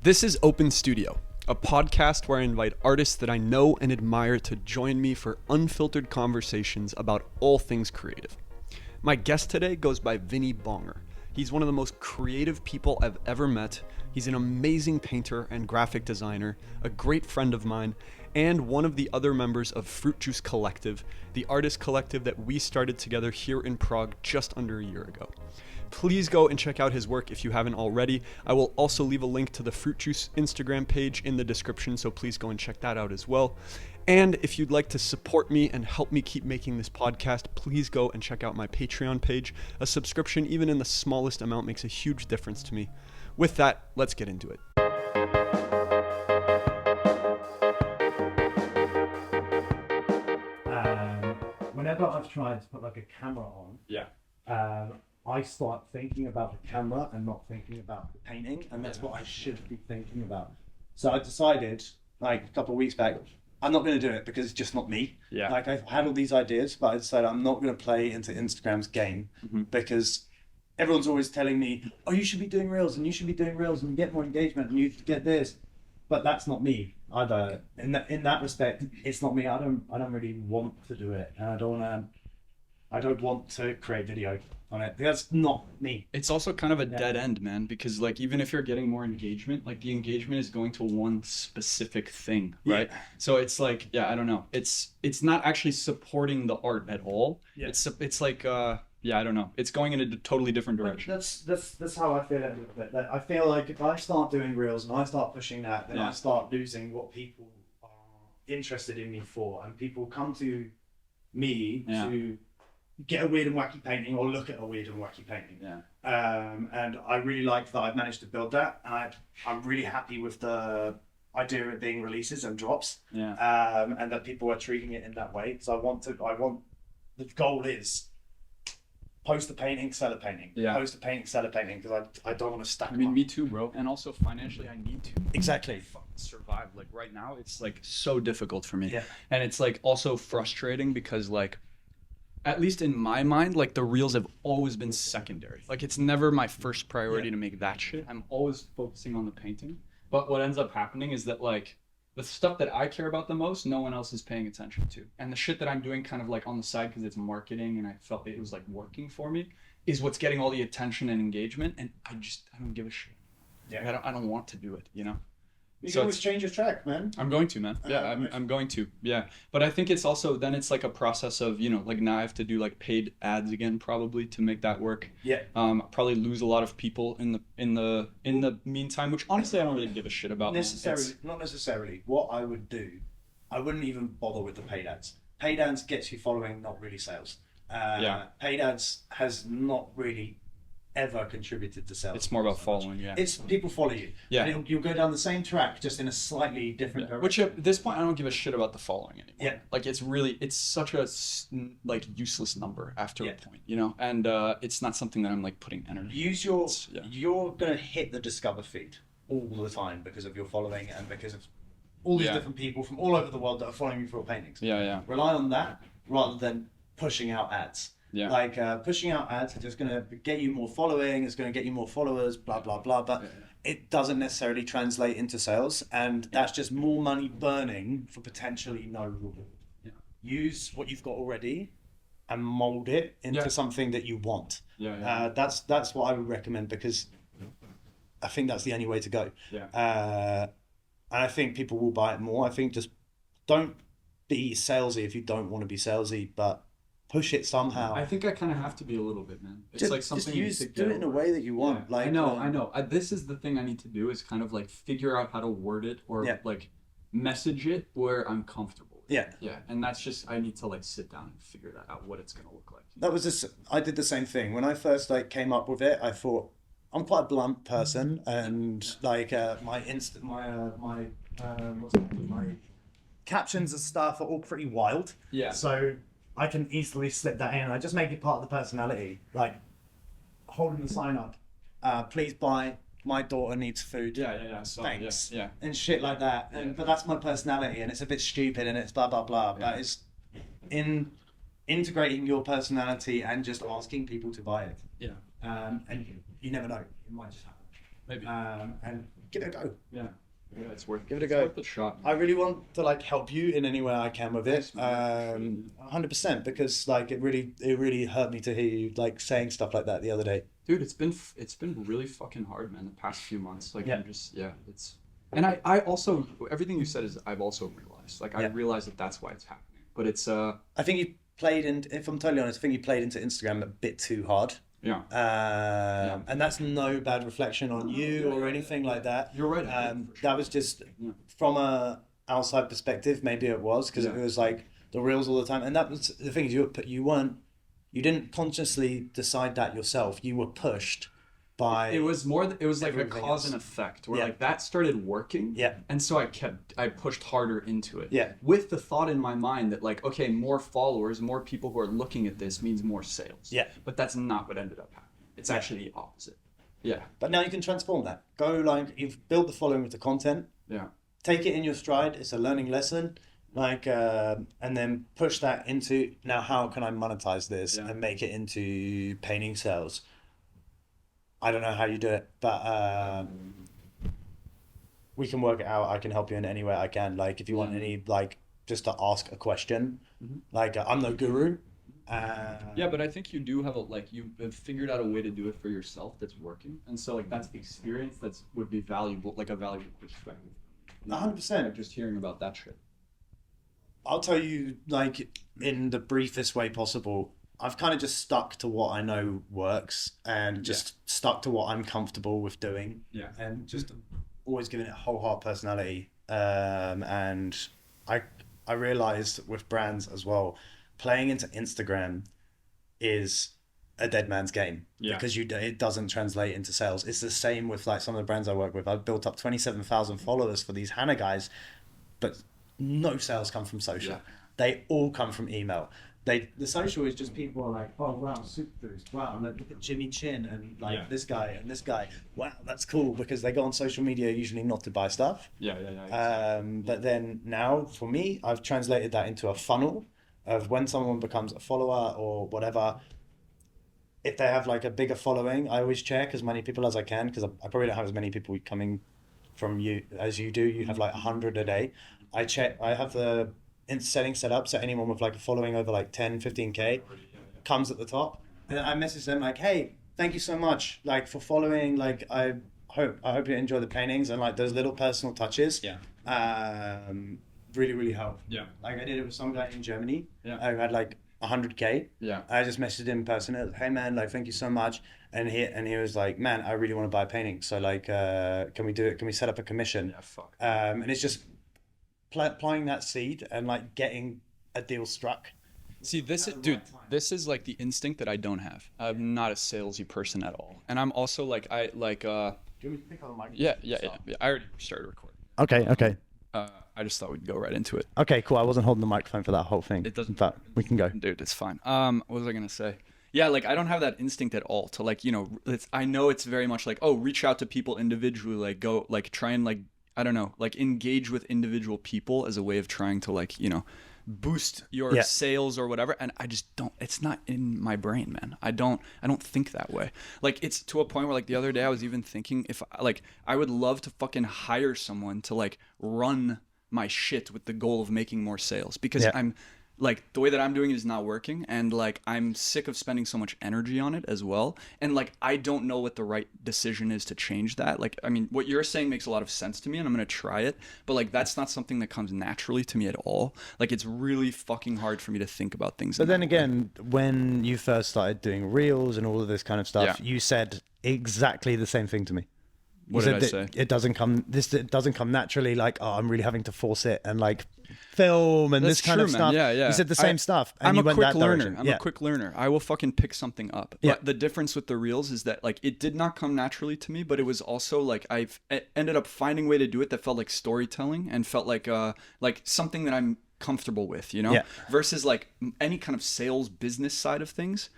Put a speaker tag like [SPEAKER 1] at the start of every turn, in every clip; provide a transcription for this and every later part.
[SPEAKER 1] This is Open Studio, a podcast where I invite artists that I know and admire to join me for unfiltered conversations about all things creative. My guest today goes by Vinny Bonger. He's one of the most creative people I've ever met. He's an amazing painter and graphic designer, a great friend of mine, and one of the other members of Fruit Juice Collective, the artist collective that we started together here in Prague just under a year ago. Please go and check out his work if you haven't already. I will also leave a link to the Fruit Juice Instagram page in the description, so please go and check that out as well. And if you'd like to support me and help me keep making this podcast, please go and check out my Patreon page. A subscription, even in the smallest amount, makes a huge difference to me. With that, let's get into it.
[SPEAKER 2] Whenever I've tried to put like a camera on, I start thinking about the camera and not thinking about the painting, and that's what I should be thinking about. So I decided, like a couple of weeks back, I'm not going to do it because it's just not me.
[SPEAKER 1] Yeah.
[SPEAKER 2] Like I've had all these ideas, but I decided I'm not going to play into Instagram's game because everyone's always telling me, "Oh, you should be doing reels, and you should be doing reels, and you get more engagement, and you get this." But that's not me either. In that respect, it's not me. I don't really want to do it, and I don't want to create video on it. That's not me.
[SPEAKER 3] It's also kind of a dead end, man, because like even if you're getting more engagement, like the engagement is going to one specific thing, right? So it's like, I don't know. It's not actually supporting the art at all. Yeah. It's like I don't know. It's going in a totally different direction.
[SPEAKER 2] That's how I feel a little bit. I feel like if I start doing reels and I start pushing that, then I start losing what people are interested in me for, and people come to me to get a weird and wacky painting or look at a weird and wacky painting. And I really like that I've managed to build that, and I'm really happy with the idea of it being releases and drops. And that people are treating it in that way. So the goal is post a painting, sell a painting. Post a painting, sell a painting, because I don't want to stack them up.
[SPEAKER 3] Me too, bro. And also financially, I need to.
[SPEAKER 2] Exactly.
[SPEAKER 3] Fucking survive. Like right now, it's like so difficult for me.
[SPEAKER 2] Yeah.
[SPEAKER 3] And it's like also frustrating because like, at least in my mind, like the reels have always been secondary. Like it's never my first priority to make that shit. I'm always focusing on the painting. But what ends up happening is that like the stuff that I care about the most, no one else is paying attention to. And the shit that I'm doing kind of like on the side because it's marketing and I felt it was like working for me is what's getting all the attention and engagement. And I don't give a shit. Yeah. Like, I don't want to do it, you know?
[SPEAKER 2] You can always change your track, man.
[SPEAKER 3] I'm going to, man. Yeah, I'm going to. Yeah. But I think it's also, then it's like a process of, you know, like now I have to do like paid ads again, probably to make that work.
[SPEAKER 2] Yeah.
[SPEAKER 3] Probably lose a lot of people in the meantime, which honestly I don't really give a shit about.
[SPEAKER 2] Not necessarily. What I would do, I wouldn't even bother with the paid ads. Paid ads gets you following, not really sales. Paid ads has not really ever contributed to sales.
[SPEAKER 3] It's more about following,
[SPEAKER 2] It's people follow you.
[SPEAKER 3] Yeah.
[SPEAKER 2] And you'll go down the same track, just in a slightly different direction.
[SPEAKER 3] Which at this point, I don't give a shit about the following anymore.
[SPEAKER 2] Yeah.
[SPEAKER 3] Like it's such a like useless number after a point, you know? And it's not something that I'm like putting energy.
[SPEAKER 2] You're going to hit the Discover feed all the time because of your following and because of all these different people from all over the world that are following you for your paintings. Rely on that rather than pushing out ads. Like pushing out ads is just going to get you more following, it's going to get you more followers, blah, blah, blah. But it doesn't necessarily translate into sales. And that's just more money burning for potentially no reward. Use what you've got already and mold it into something that you want. That's what I would recommend, because I think that's the only way to go. And I think people will buy it more. I think just don't be salesy if you don't want to be salesy, but push it somehow.
[SPEAKER 3] I think I kind of have to be a little bit, man. It's like something
[SPEAKER 2] just do it in a way that you want.
[SPEAKER 3] Like I know. This is the thing I need to do, is kind of like figure out how to word it or like message it where I'm comfortable. Yeah. And that's just, I need to like sit down and figure that out, what it's gonna look like.
[SPEAKER 2] I did the same thing when I first like came up with it. I thought I'm quite a blunt person, and like my captions and stuff are all pretty wild. So I can easily slip that in. I just make it part of the personality, like holding the sign up. Please buy. My daughter needs food. Thanks. And shit like that. But that's my personality, and it's a bit stupid, and it's blah blah blah. But it's integrating your personality and just asking people to buy it. And you never know, it might just happen.
[SPEAKER 3] Maybe.
[SPEAKER 2] And give it a go.
[SPEAKER 3] Yeah. Yeah, it's worth
[SPEAKER 2] Give it a go.
[SPEAKER 3] Worth a shot.
[SPEAKER 2] I really want to like help you in any way I can with it. 100%, because like it really hurt me to hear you like saying stuff like that the other day.
[SPEAKER 3] Dude, it's been really fucking hard, man, the past few months. Like it's and I also everything you said is I've also realized. Like I realized that's why it's happening. But it's
[SPEAKER 2] I think you played in, if I'm totally honest, I think you played into Instagram a bit too hard.
[SPEAKER 3] Yeah.
[SPEAKER 2] And that's no bad reflection on you or anything like that.
[SPEAKER 3] You're right.
[SPEAKER 2] That was just from a outside perspective. Maybe it was because it was like the reels all the time, and that was the thing is you didn't consciously decide that yourself. You were pushed by.
[SPEAKER 3] It was like a cause and effect where like that started working.
[SPEAKER 2] Yeah.
[SPEAKER 3] And so I pushed harder into it.
[SPEAKER 2] Yeah.
[SPEAKER 3] With the thought in my mind that like, okay, more followers, more people who are looking at this means more sales.
[SPEAKER 2] Yeah.
[SPEAKER 3] But that's not what ended up happening. It's actually the opposite. Yeah.
[SPEAKER 2] But now you can transform that. Go like you've built the following with the content.
[SPEAKER 3] Yeah.
[SPEAKER 2] Take it in your stride. It's a learning lesson. Like and then push that into now how can I monetize this and make it into painting sales. I don't know how you do it, but we can work it out. I can help you in any way I can. Like if you want any like just to ask a question, like I'm no guru.
[SPEAKER 3] Yeah, but I think you do have you have figured out a way to do it for yourself that's working, and so like that's the experience would be valuable, like a valuable perspective.
[SPEAKER 2] 100%.
[SPEAKER 3] Just hearing about that shit.
[SPEAKER 2] I'll tell you, like, in the briefest way possible, I've kind of just stuck to what I know works and just stuck to what I'm comfortable with doing.
[SPEAKER 3] Yeah.
[SPEAKER 2] And just always giving it a whole heart personality. And I realized with brands as well, playing into Instagram is a dead man's game because it doesn't translate into sales. It's the same with like some of the brands I work with. I've built up 27,000 followers for these Hannah guys, but no sales come from social. They all come from email. The social is just people are like, oh wow, Superfoods, wow, look at Jimmy Chin and like this guy and this guy. Wow, that's cool, because they go on social media usually not to buy stuff. But then now for me, I've translated that into a funnel of when someone becomes a follower or whatever. If they have like a bigger following, I always check as many people as I can, because I probably don't have as many people coming from you as you do. You have like 100 a day. I check, I have the settings set up so anyone with like a following over like 10, 15K comes at the top. And I message them like, hey, thank you so much like for following. Like I hope you enjoy the paintings, and like those little personal touches. Really help. Like I did it with some guy in Germany who had like 100K. I just messaged him in person, hey man, like thank you so much. And he was like, man, I really want to buy a painting. So like can we do it? Can we set up a commission? And it's just applying that seed and like getting a deal struck.
[SPEAKER 3] See, this is like the instinct that I don't have. I'm not a salesy person at all, and I'm also like
[SPEAKER 2] Do you want me to pick up the mic?
[SPEAKER 3] Yeah. I already started recording.
[SPEAKER 2] Okay.
[SPEAKER 3] I just thought we'd go right into it.
[SPEAKER 2] Okay, cool. I wasn't holding the microphone for that whole thing.
[SPEAKER 3] It doesn't.
[SPEAKER 2] But we can go.
[SPEAKER 3] Dude, it's fine. What was I gonna say? Yeah, like I don't have that instinct at all to like, I know it's very much like, oh, reach out to people individually, like go, like try and like, I don't know, like engage with individual people as a way of trying to like, boost your sales or whatever. And I just don't, it's not in my brain, man. I don't think that way. Like it's to a point where like the other day I was even thinking if like, I would love to fucking hire someone to like run my shit with the goal of making more sales, because I'm like the way that I'm doing it is not working, and like I'm sick of spending so much energy on it as well, and like I don't know what the right decision is to change that. Like I mean what you're saying makes a lot of sense to me, and I'm gonna try it, but like that's not something that comes naturally to me at all. Like it's really fucking hard for me to think about things.
[SPEAKER 2] But then again, when you first started doing reels and all of this kind of stuff, you said exactly the same thing to me.
[SPEAKER 3] What did I say?
[SPEAKER 2] It doesn't come naturally, like, oh, I'm really having to force it and like film and this kind of stuff.
[SPEAKER 3] Yeah.
[SPEAKER 2] You said the same stuff. And
[SPEAKER 3] I'm
[SPEAKER 2] you
[SPEAKER 3] a quick learner.
[SPEAKER 2] Direction.
[SPEAKER 3] I'm a quick learner. I will fucking pick something up. But the difference with the reels is that like it did not come naturally to me, but it was also like I've ended up finding a way to do it that felt like storytelling and felt like something that I'm comfortable with, versus like any kind of sales business side of things.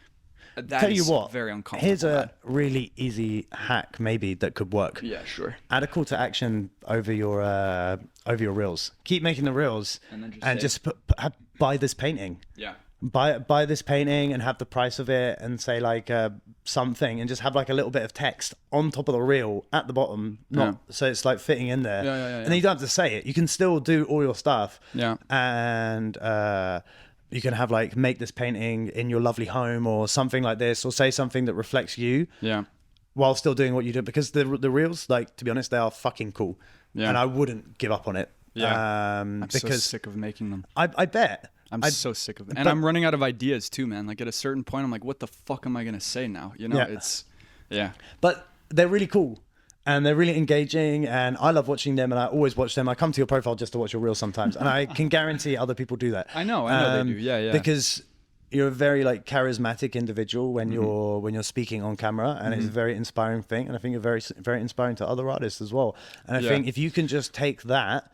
[SPEAKER 2] Tell you what,
[SPEAKER 3] very uncomfortable.
[SPEAKER 2] Here's a really easy hack maybe that could work.
[SPEAKER 3] Yeah, sure.
[SPEAKER 2] Add a call to action over your reels. Keep making the reels and just buy this painting.
[SPEAKER 3] Yeah.
[SPEAKER 2] buy this painting and have the price of it and say like something, and just have like a little bit of text on top of the reel at the bottom, so it's like fitting in there. And then you don't have to say it. You can still do all your stuff. And you can have like, make this painting in your lovely home or something like this, or say something that reflects you. While still doing what you do, because the reels, like, to be honest, they are fucking cool. And I wouldn't give up on it. I'm because
[SPEAKER 3] so sick of making them.
[SPEAKER 2] I bet.
[SPEAKER 3] I'm so sick of it. And I'm running out of ideas too, man. Like at a certain point, I'm like, what the fuck am I going to say now? You know, it's,
[SPEAKER 2] But they're really cool and they're really engaging, and I love watching them, and I always watch them. I come to your profile just to watch your reels sometimes, and I can guarantee other people do that.
[SPEAKER 3] I know they do. Yeah.
[SPEAKER 2] Because you're a very like charismatic individual when you're speaking on camera, and it's a very inspiring thing. And I think you're very, very inspiring to other artists as well. And I think if you can just take that,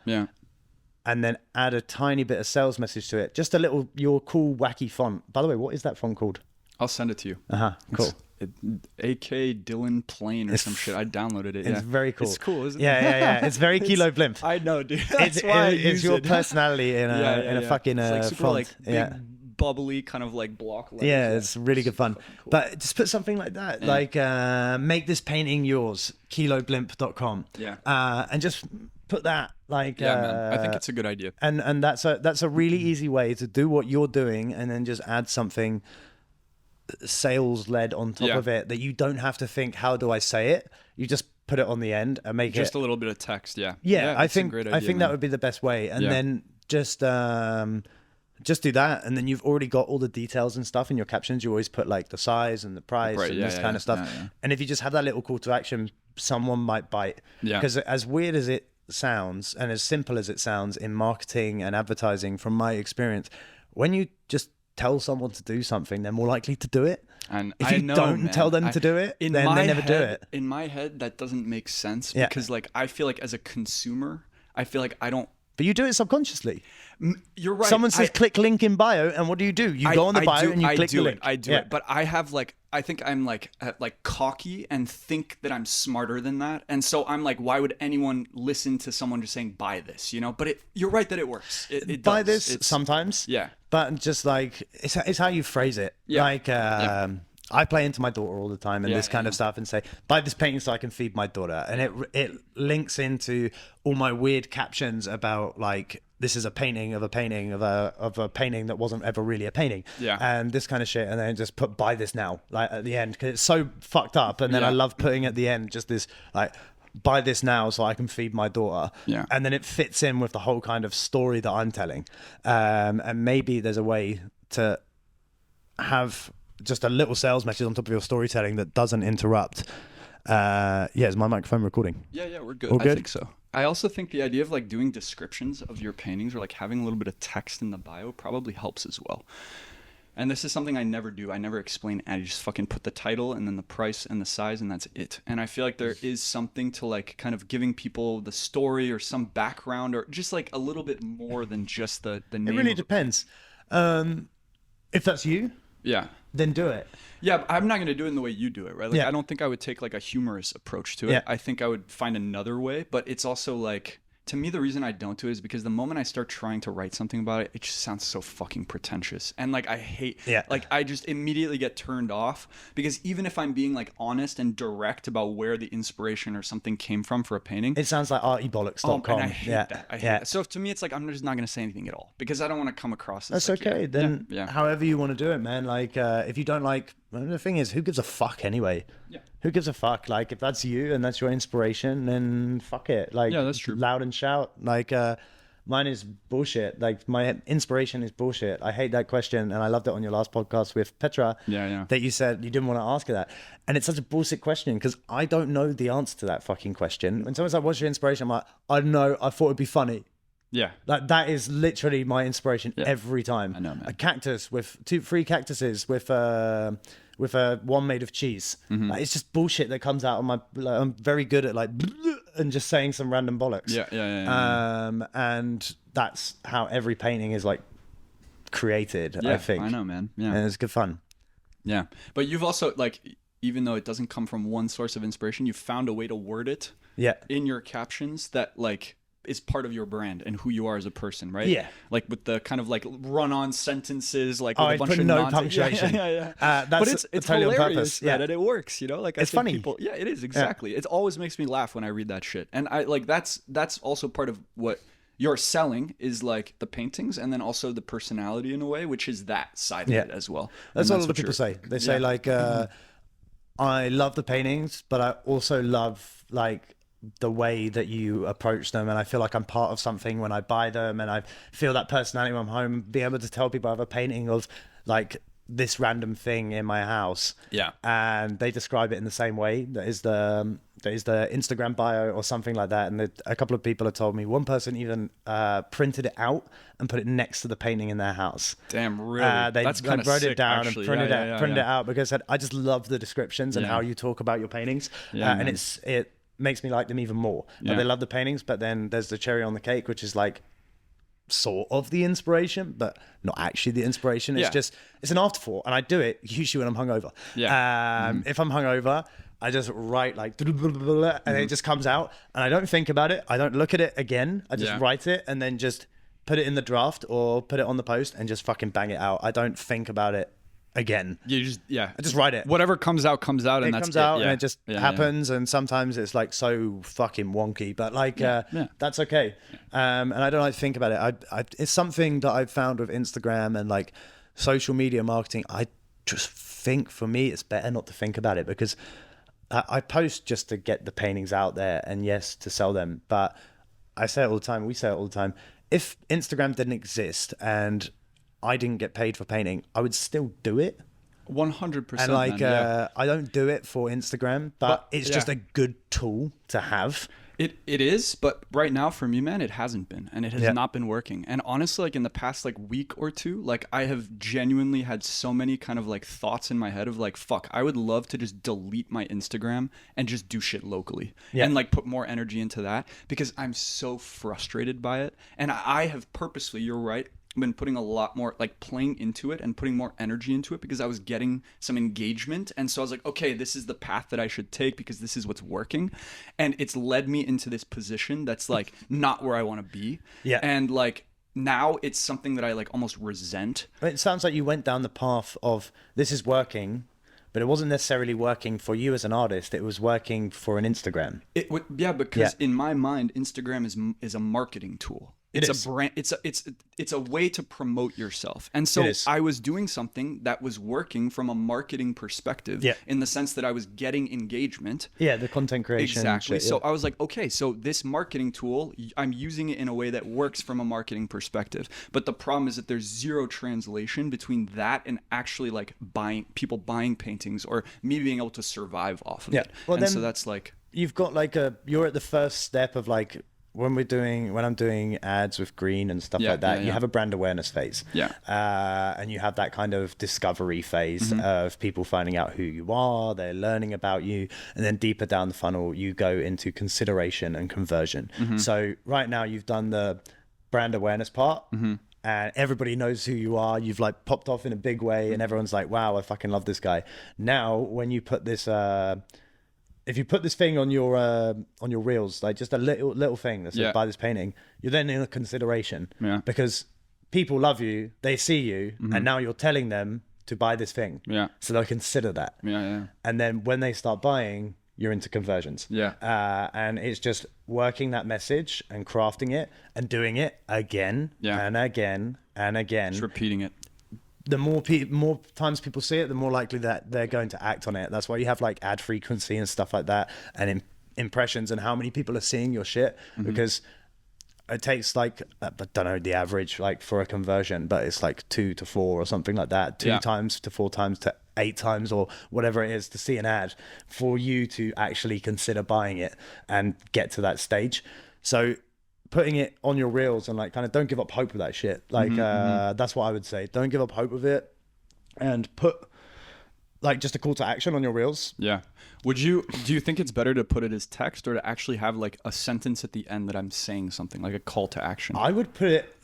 [SPEAKER 2] and then add a tiny bit of sales message to it, just a little, your cool wacky font. By the way, what is that font called?
[SPEAKER 3] I'll send it to you.
[SPEAKER 2] Cool.
[SPEAKER 3] AK Dylan Plain or some shit. I downloaded it.
[SPEAKER 2] It's very cool.
[SPEAKER 3] It's cool, isn't it?
[SPEAKER 2] Yeah. It's very Kilo Blimp.
[SPEAKER 3] I know, dude. That's why
[SPEAKER 2] it's your personality in a fucking
[SPEAKER 3] it's like super,
[SPEAKER 2] font.
[SPEAKER 3] Like, big, bubbly kind of like block letters.
[SPEAKER 2] It's really good fun. Cool. But just put something like that, like make this painting yours, kiloblimp.com. And just put that like
[SPEAKER 3] man. I think it's a good idea.
[SPEAKER 2] And that's a really easy way to do what you're doing, and then just add something sales led on top of it, that you don't have to think, how do I say it? You just put it on the end and make
[SPEAKER 3] just a little bit of text.
[SPEAKER 2] I think that would be the best way. And then just do that, and then you've already got all the details and stuff in your captions. You always put like the size and the price and this kind of stuff. And if you just have that little call to action, someone might bite. Because as weird as it sounds, and as simple as it sounds in marketing and advertising, from my experience, when you just tell someone to do something, they're more likely to do it.
[SPEAKER 3] And
[SPEAKER 2] if you don't tell them to do it, then they never do it.
[SPEAKER 3] In my head, that doesn't make sense, because like I feel like as a consumer, I feel like I don't.
[SPEAKER 2] But you do it subconsciously.
[SPEAKER 3] You're right.
[SPEAKER 2] Someone says click link in bio, and what do? You go on the bio and you click the link.
[SPEAKER 3] I do it. But I have like, I think I'm like cocky and think that I'm smarter than that. And so I'm like, why would anyone listen to someone just saying buy this, you know? But you're right that it works. It
[SPEAKER 2] buy
[SPEAKER 3] does.
[SPEAKER 2] this sometimes.
[SPEAKER 3] Yeah.
[SPEAKER 2] But just like, it's how you phrase it. Like, I play into my daughter all the time and this kind of stuff, and say, buy this painting so I can feed my daughter. And it links into all my weird captions about like, this is a painting of a painting of a painting that wasn't ever really a painting. And this kind of shit. And then just put buy this now, like at the end, because it's so fucked up. And then I love putting at the end just this like, buy this now so I can feed my daughter. And then it fits in with the whole kind of story that I'm telling. And maybe there's a way to have just a little sales message on top of your storytelling that doesn't interrupt. Is my microphone recording?
[SPEAKER 3] Yeah, we're good.
[SPEAKER 2] All good?
[SPEAKER 3] I think so. I also think the idea of like doing descriptions of your paintings, or like having a little bit of text in the bio, probably helps as well. And this is something I never do. I never explain. I just fucking put the title and then the price and the size, and that's it. And I feel like there is something to like kind of giving people the story or some background, or just like a little bit more than just the name.
[SPEAKER 2] It really depends. If that's you, then do it.
[SPEAKER 3] Yeah, but I'm not going to do it in the way you do it, right? Like, I don't think I would take like a humorous approach to it. I think I would find another way, but it's also like, to me, the reason I don't do it is because the moment I start trying to write something about it, it just sounds so fucking pretentious. And like, I hate, like, I just immediately get turned off, because even if I'm being like honest and direct about where the inspiration or something came from for a painting,
[SPEAKER 2] it sounds like artybollocks.com.
[SPEAKER 3] And I hate that. I hate that. So to me, it's like, I'm just not going to say anything at all, because I don't want to come across as
[SPEAKER 2] that's
[SPEAKER 3] like,
[SPEAKER 2] okay. Then however you want to do it, man. Like, if you don't like, well, the thing is, who gives a fuck anyway? Who gives a fuck? Like, if that's you and that's your inspiration, then fuck it. Like,
[SPEAKER 3] that's true.
[SPEAKER 2] Loud and shout. Like, mine is bullshit. Like, my inspiration is bullshit. I hate that question, and I loved it on your last podcast with Petra. That you said you didn't want to ask her that, and it's such a bullshit question, because I don't know the answer to that fucking question. When someone's like, "What's your inspiration?" I'm like, I don't know. I thought it'd be funny. Like, that is literally my inspiration every time.
[SPEAKER 3] I know, man.
[SPEAKER 2] A cactus with 3 cactuses with a one made of cheese. Like, it's just bullshit that comes out of my. Like, I'm very good at like and just saying some random bollocks. And that's how every painting is like created. I think.
[SPEAKER 3] I know, man.
[SPEAKER 2] And it's good fun.
[SPEAKER 3] Yeah, but you've also like, even though it doesn't come from one source of inspiration, you've found a way to word it. In your captions that like is part of your brand and who you are as a person, right?
[SPEAKER 2] Yeah.
[SPEAKER 3] Like with the kind of like run-on sentences, like
[SPEAKER 2] Oh,
[SPEAKER 3] with
[SPEAKER 2] I
[SPEAKER 3] a bunch
[SPEAKER 2] put
[SPEAKER 3] of
[SPEAKER 2] no
[SPEAKER 3] nonsense.
[SPEAKER 2] punctuation.
[SPEAKER 3] Yeah.
[SPEAKER 2] That's
[SPEAKER 3] But it's
[SPEAKER 2] totally on
[SPEAKER 3] hilarious
[SPEAKER 2] purpose.
[SPEAKER 3] that
[SPEAKER 2] Yeah.
[SPEAKER 3] it works, you know? Like
[SPEAKER 2] It's
[SPEAKER 3] I think
[SPEAKER 2] funny.
[SPEAKER 3] people, yeah, it is exactly. It always makes me laugh when I read that shit. And I like that's also part of what you're selling is like the paintings and then also the personality in a way, which is that side of it as well.
[SPEAKER 2] That's
[SPEAKER 3] And
[SPEAKER 2] what a lot of people say. They say like, I love the paintings, but I also love like the way that you approach them, and I feel like I'm part of something when I buy them, and I feel that personality when I'm home. Be able to tell people I have a painting of like this random thing in my house, and they describe it in the same way. That is the Instagram bio or something like that. And a couple of people have told me, one person even printed it out and put it next to the painting in their house.
[SPEAKER 3] Damn, really?
[SPEAKER 2] They
[SPEAKER 3] That's kind of
[SPEAKER 2] wrote
[SPEAKER 3] sick,
[SPEAKER 2] it down
[SPEAKER 3] actually.
[SPEAKER 2] and printed it out because I just love the descriptions and how you talk about your paintings, and it makes me like them even more. Like, they love the paintings, but then there's the cherry on the cake, which is like sort of the inspiration, but not actually the inspiration. It's just, it's an afterthought, and I do it usually when I'm hungover. If I'm hungover, I just write like and it just comes out, and I don't think about it. I don't look at it again. I just write it and then just put it in the draft or put it on the post and just fucking bang it out. I don't think about it again.
[SPEAKER 3] You just
[SPEAKER 2] I just write it.
[SPEAKER 3] Whatever comes out, and
[SPEAKER 2] it
[SPEAKER 3] that's
[SPEAKER 2] comes out
[SPEAKER 3] it.
[SPEAKER 2] and it just happens. And sometimes it's like so fucking wonky, but like that's okay. And I don't like to think about it. It's something that I've found with Instagram and like social media marketing. I just think for me it's better not to think about it, because I post just to get the paintings out there and yes, to sell them. But I say it all the time, we say it all the time, if Instagram didn't exist and I didn't get paid for painting, I would still do it.
[SPEAKER 3] 100%.
[SPEAKER 2] And like, I don't do it for Instagram, but it's just a good tool to have.
[SPEAKER 3] It is, but right now for me, man, it hasn't been, and it has not been working. And honestly, like in the past like week or two, like I have genuinely had so many kind of like thoughts in my head of like, fuck, I would love to just delete my Instagram and just do shit locally and like put more energy into that, because I'm so frustrated by it. And I have purposely, you're right, been putting a lot more, like playing into it and putting more energy into it, because I was getting some engagement. And so I was like, okay, this is the path that I should take because this is what's working. And it's led me into this position that's like not where I want to be.
[SPEAKER 2] Yeah.
[SPEAKER 3] And like now it's something that I like almost resent.
[SPEAKER 2] It sounds like you went down the path of this is working, but it wasn't necessarily working for you as an artist. It was working for an Instagram.
[SPEAKER 3] Because in my mind, Instagram is a marketing tool. It's a brand. It's a way to promote yourself. And so I was doing something that was working from a marketing perspective, in the sense that I was getting engagement.
[SPEAKER 2] Yeah, the content creation.
[SPEAKER 3] Exactly. So I was like, okay, so this marketing tool, I'm using it in a way that works from a marketing perspective. But the problem is that there's zero translation between that and actually like people buying paintings or me being able to survive off of it.
[SPEAKER 2] Well,
[SPEAKER 3] and
[SPEAKER 2] then
[SPEAKER 3] so that's like,
[SPEAKER 2] you've got like you're at the first step of like, when I'm doing ads with green and stuff like that, you have a brand awareness phase. And you have that kind of discovery phase of people finding out who you are, they're learning about you, and then deeper down the funnel, you go into consideration and conversion. So right now you've done the brand awareness part, and everybody knows who you are. You've like popped off in a big way, and everyone's like, wow, I fucking love this guy. Now, when you put this, if you put this thing on your reels, like just a little thing that says buy this painting, you're then in a consideration, because people love you, they see you, and now you're telling them to buy this thing, so they'll consider that, and then when they start buying, you're into conversions, and it's just working that message and crafting it and doing it again and again and again,
[SPEAKER 3] just repeating it.
[SPEAKER 2] The more times people see it, the more likely that they're going to act on it. That's why you have like ad frequency and stuff like that, and impressions, and how many people are seeing your shit, because it takes like, I don't know the average like for a conversion, but it's like 2 to 4 or something like that, 2 times to 4 times to 8 times or whatever it is to see an ad for you to actually consider buying it and get to that stage. So putting it on your reels and like kind of don't give up hope with that shit. Like that's what I would say. Don't give up hope with it, and put like just a call to action on your reels.
[SPEAKER 3] Do you think it's better to put it as text or to actually have like a sentence at the end that I'm saying something like a call to action?
[SPEAKER 2] I would put it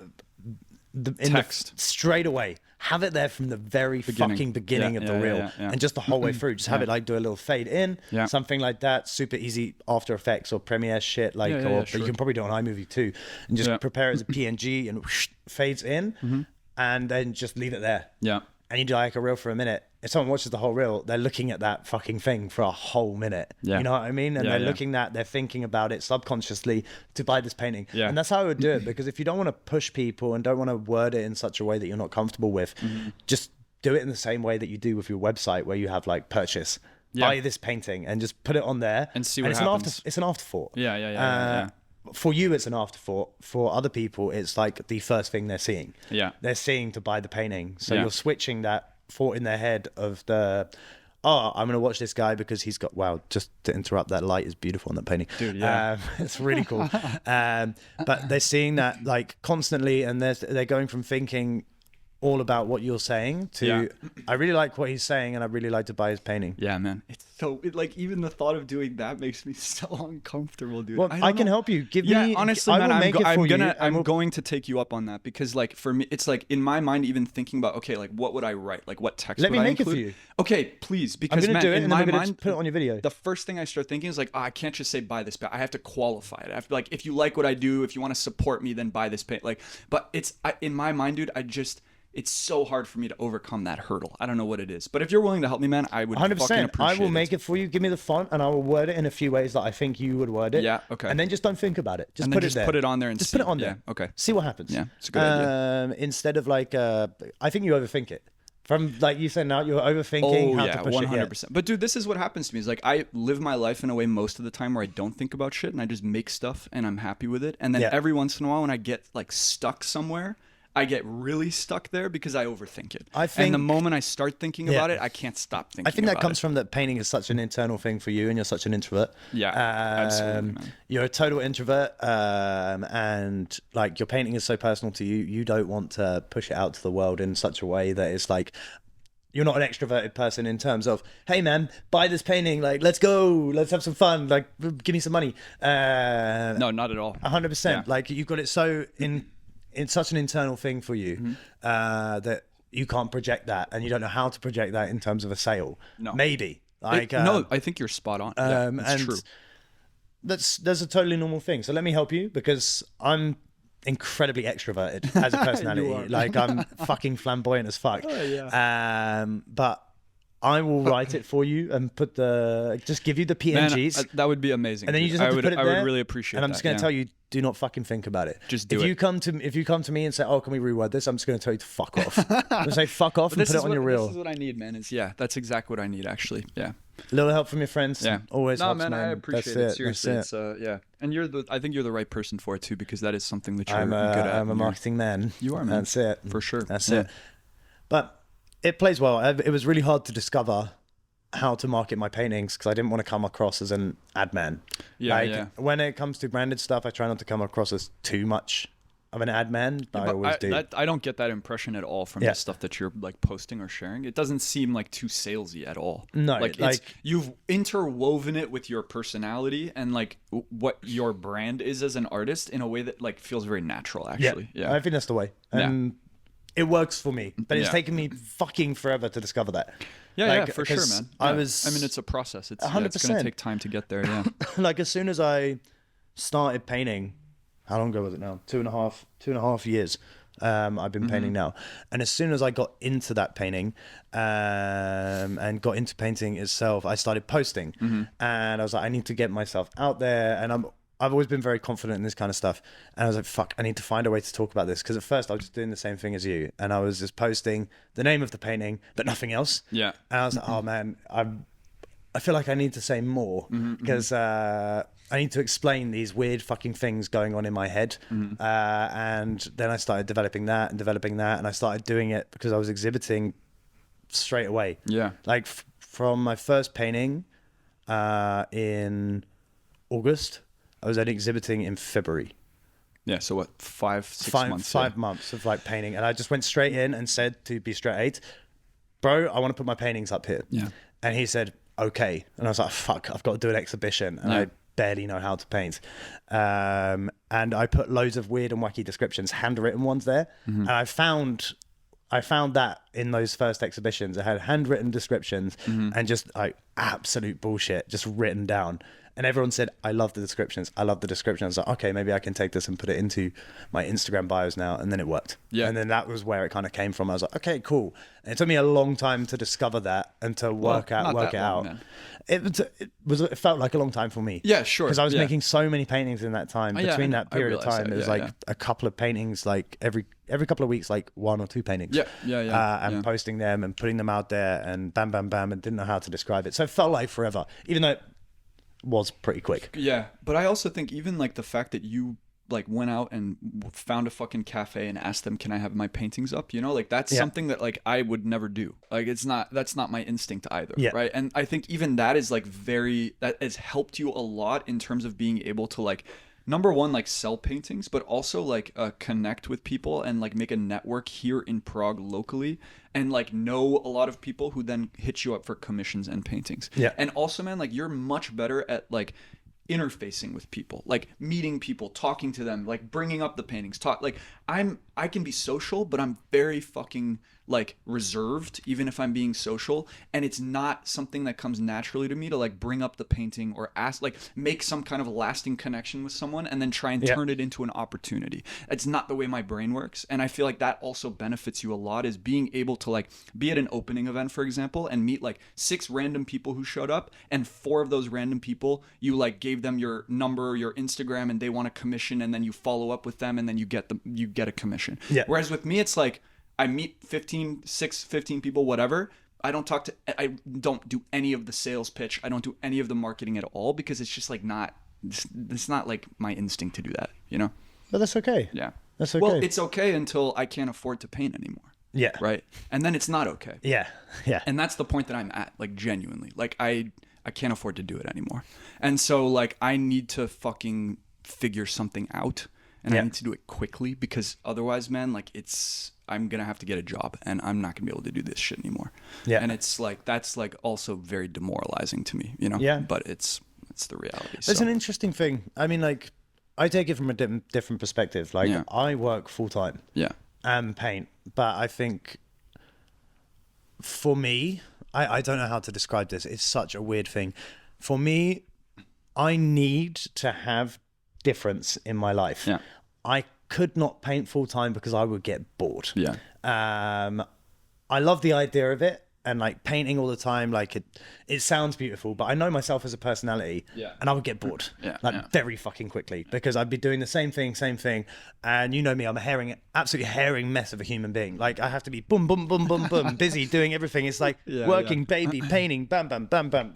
[SPEAKER 1] text
[SPEAKER 4] straight away. Have it there from the very fucking beginning of the reel, and just the whole way through. Just have it like do a little fade in, something like that. Super easy After Effects or Premiere shit, like, but you can probably do it on iMovie too, and just prepare it as a PNG and whoosh, fades in, and then just leave it there.
[SPEAKER 3] Yeah.
[SPEAKER 4] And you do like a reel for a minute. If someone watches the whole reel, they're looking at that fucking thing for a whole minute. Yeah. You know what I mean? And they're looking at, they're thinking about it subconsciously to buy this painting. Yeah. And that's how I would do it, because if you don't want to push people and don't want to word it in such a way that you're not comfortable with, just do it in the same way that you do with your website, where you have like purchase, buy this painting, and just put it on there
[SPEAKER 3] and see what happens.
[SPEAKER 4] It's an afterthought.
[SPEAKER 3] Yeah.
[SPEAKER 4] For you, it's an afterthought. For other people, it's like the first thing they're seeing.
[SPEAKER 3] Yeah.
[SPEAKER 4] They're seeing to buy the painting. So you're switching that thought in their head of the, I'm going to watch this guy because he's got, wow, just to interrupt, that light is beautiful on that painting. Dude, it's really cool. But they're seeing that like constantly, and they're going from thinking all about what you're saying to, I really like what he's saying and I really like to buy his painting.
[SPEAKER 3] Yeah, man.
[SPEAKER 1] It's so, like, even the thought of doing that makes me so uncomfortable, dude.
[SPEAKER 4] Well, I can help you. Give me,
[SPEAKER 3] honestly,
[SPEAKER 4] I
[SPEAKER 3] man,
[SPEAKER 4] I'm
[SPEAKER 3] going to take you up on that, because like for me, it's like in my mind, even thinking about, okay, like what would I write? Like what text
[SPEAKER 4] would I include? Let me make it for you.
[SPEAKER 3] Okay, please, because
[SPEAKER 4] I'm
[SPEAKER 3] man,
[SPEAKER 4] do it,
[SPEAKER 3] in
[SPEAKER 4] and
[SPEAKER 3] my
[SPEAKER 4] then
[SPEAKER 3] mind,
[SPEAKER 4] put it on your video.
[SPEAKER 3] The first thing I start thinking is like, I can't just say buy this paint. I have to qualify it. I have to, like, if you like what I do, if you want to support me, then buy this paint. Like, but in my mind, dude, it's so hard for me to overcome that hurdle. I don't know what it is. But if you're willing to help me, man, I would 100%. Fucking appreciate
[SPEAKER 4] I will make it for you. Give me the font and I will word it in a few ways that I think you would word it.
[SPEAKER 3] Yeah, okay.
[SPEAKER 4] And then just don't think about it. Just
[SPEAKER 3] put it there. Put it on there and
[SPEAKER 4] just put it on there.
[SPEAKER 3] Yeah, okay.
[SPEAKER 4] See what happens.
[SPEAKER 3] Yeah, it's a good idea.
[SPEAKER 4] Instead of like, I think you overthink it. From like you said now, you're overthinking how to push
[SPEAKER 3] 100%. But dude, this is what happens to me. Is like I live my life in a way most of the time where I don't think about shit and I just make stuff and I'm happy with it. And then every once in a while when I get like stuck somewhere, I get really stuck there because I overthink it. And the moment I start thinking about it, I can't stop thinking about it.
[SPEAKER 4] I think that comes from that painting is such an internal thing for you, and you're such an introvert.
[SPEAKER 3] Yeah, absolutely, man.
[SPEAKER 4] You're a total introvert, and like your painting is so personal to you, you don't want to push it out to the world in such a way that it's like, you're not an extroverted person in terms of, hey man, buy this painting, like let's go, let's have some fun, like give me some money.
[SPEAKER 3] No, not at all.
[SPEAKER 4] 100%. Like you've got it so it's such an internal thing for you that you can't project that, and you don't know how to project that in terms of a sale. No, maybe like
[SPEAKER 3] no, I think you're spot on. It's true.
[SPEAKER 4] That's a totally normal thing. So let me help you, because I'm incredibly extroverted as a personality. Like I'm fucking flamboyant as fuck. But I will write it for you and just give you the PNGs.
[SPEAKER 3] Man, that would be amazing.
[SPEAKER 4] And then you just have to put it there.
[SPEAKER 3] I would really appreciate it.
[SPEAKER 4] And I'm just going to tell you, do not fucking think about it.
[SPEAKER 3] Just do it.
[SPEAKER 4] If you come to me and say, oh, can we reword this? I'm just going to tell you to fuck off. I'm going to say fuck off and put it on your reel.
[SPEAKER 3] This is what I need, man. That's exactly what I need, actually. Yeah.
[SPEAKER 4] A little help from your friends. Yeah. Always helps, man.
[SPEAKER 3] I appreciate it. Seriously. It's, yeah. And I think you're the right person for it too, because that is something that you're good at.
[SPEAKER 4] I'm a marketing man.
[SPEAKER 3] You are, man.
[SPEAKER 4] That's it.
[SPEAKER 3] For sure.
[SPEAKER 4] That's it. But it plays well. It was really hard to discover how to market my paintings, because I didn't want to come across as an ad man. When it comes to branded stuff, I try not to come across as too much of an ad man, but I always do.
[SPEAKER 3] I don't get that impression at all from the stuff that you're like posting or sharing. It doesn't seem like too salesy at all.
[SPEAKER 4] No,
[SPEAKER 3] like you've interwoven it with your personality and like what your brand is as an artist in a way that like feels very natural. Actually, yeah.
[SPEAKER 4] I think that's the way, and it works for me. But it's taken me fucking forever to discover that.
[SPEAKER 3] Yeah, for sure, man.
[SPEAKER 4] I mean,
[SPEAKER 3] it's a process. It's
[SPEAKER 4] 100%.
[SPEAKER 3] It's going to take time to get there, yeah.
[SPEAKER 4] Like, as soon as I started painting, how long ago was it now? 2.5 years. I've been painting now. And as soon as I got into that painting and got into painting itself, I started posting. And I was like, I need to get myself out there. And I've always been very confident in this kind of stuff. And I was like, fuck, I need to find a way to talk about this. Because at first I was just doing the same thing as you. And I was just posting the name of the painting, but nothing else. Yeah. And I was like, oh man, I feel like I need to say more. Because I need to explain these weird fucking things going on in my head. And then I started developing that. And I started doing it because I was exhibiting straight away. Yeah. Like from my first painting in August, I was then exhibiting in February.
[SPEAKER 3] Yeah, so what, 6 months?
[SPEAKER 4] 5 months of like painting. And I just went straight in and said to Be Straight 8, bro, I want to put my paintings up here. Yeah. And he said, okay. And I was like, fuck, I've got to do an exhibition. And I barely know how to paint. And I put loads of weird and wacky descriptions, handwritten ones there. And I found that in those first exhibitions, I had handwritten descriptions and just like absolute bullshit just written down. And everyone said, I love the descriptions. I love the descriptions. I was like, okay, maybe I can take this and put it into my Instagram bios now. And then it worked. Yeah. And then that was where it kind of came from. I was like, okay, cool. And it took me a long time to discover that and to work it out. Man. It felt like a long time for me.
[SPEAKER 3] Yeah, sure.
[SPEAKER 4] Because I was making so many paintings in that time. Between that period of time, it was a couple of paintings, like every couple of weeks, like 1 or 2 paintings. And posting them and putting them out there and bam, bam, bam, and didn't know how to describe it. So it felt like forever, even though it was pretty quick.
[SPEAKER 3] Yeah, but I also think even like the fact that you like went out and found a fucking cafe and asked them, can I have my paintings up? You know, like that's something that like I would never do. Like that's not my instinct either. Right. And I think even that is like that has helped you a lot in terms of being able to like, number one, like sell paintings, but also like connect with people and like make a network here in Prague locally and like know a lot of people who then hit you up for commissions and paintings. Yeah. And also, man, like you're much better at like interfacing with people, like meeting people, talking to them, like bringing up the paintings, I can be social, but I'm very fucking like reserved, even if I'm being social, and it's not something that comes naturally to me to like bring up the painting or ask, like make some kind of lasting connection with someone and then try and turn it into an opportunity. It's not the way my brain works. And I feel like that also benefits you a lot, is being able to like be at an opening event, for example, and meet like 6 random people who showed up, and 4 of those random people, you like gave them your number, your Instagram, and they want a commission, and then you follow up with them and then you get a commission. Yeah. Whereas with me, it's like, I meet 15 people, whatever. I don't do any of the sales pitch. I don't do any of the marketing at all, because it's just like it's not like my instinct to do that, you know?
[SPEAKER 4] But that's okay.
[SPEAKER 3] Yeah.
[SPEAKER 4] That's okay.
[SPEAKER 3] Well, it's okay until I can't afford to paint anymore.
[SPEAKER 4] Yeah.
[SPEAKER 3] Right. And then it's not okay.
[SPEAKER 4] Yeah. Yeah.
[SPEAKER 3] And that's the point that I'm at, like genuinely. Like I can't afford to do it anymore. And so like I need to fucking figure something out, and I need to do it quickly, because otherwise, man, like I'm going to have to get a job and I'm not going to be able to do this shit anymore. Yeah. And it's like, that's like also very demoralizing to me, you know? Yeah. But it's the reality.
[SPEAKER 4] It's an interesting thing. I mean, like, I take it from a different perspective. Like, I work full time. Yeah. And paint. But I think for me, I don't know how to describe this. It's such a weird thing. For me, I need to have difference in my life. Yeah. I could not paint full time because I would get bored. Yeah. I love the idea of it, and like painting all the time, like it sounds beautiful, but I know myself as a personality, and I would get bored very fucking quickly, because I'd be doing the same thing, and you know me, I'm a absolutely herring mess of a human being. Like I have to be boom, boom, boom, boom, boom, busy doing everything. It's like working, baby, painting, bam, bam, bam, bam.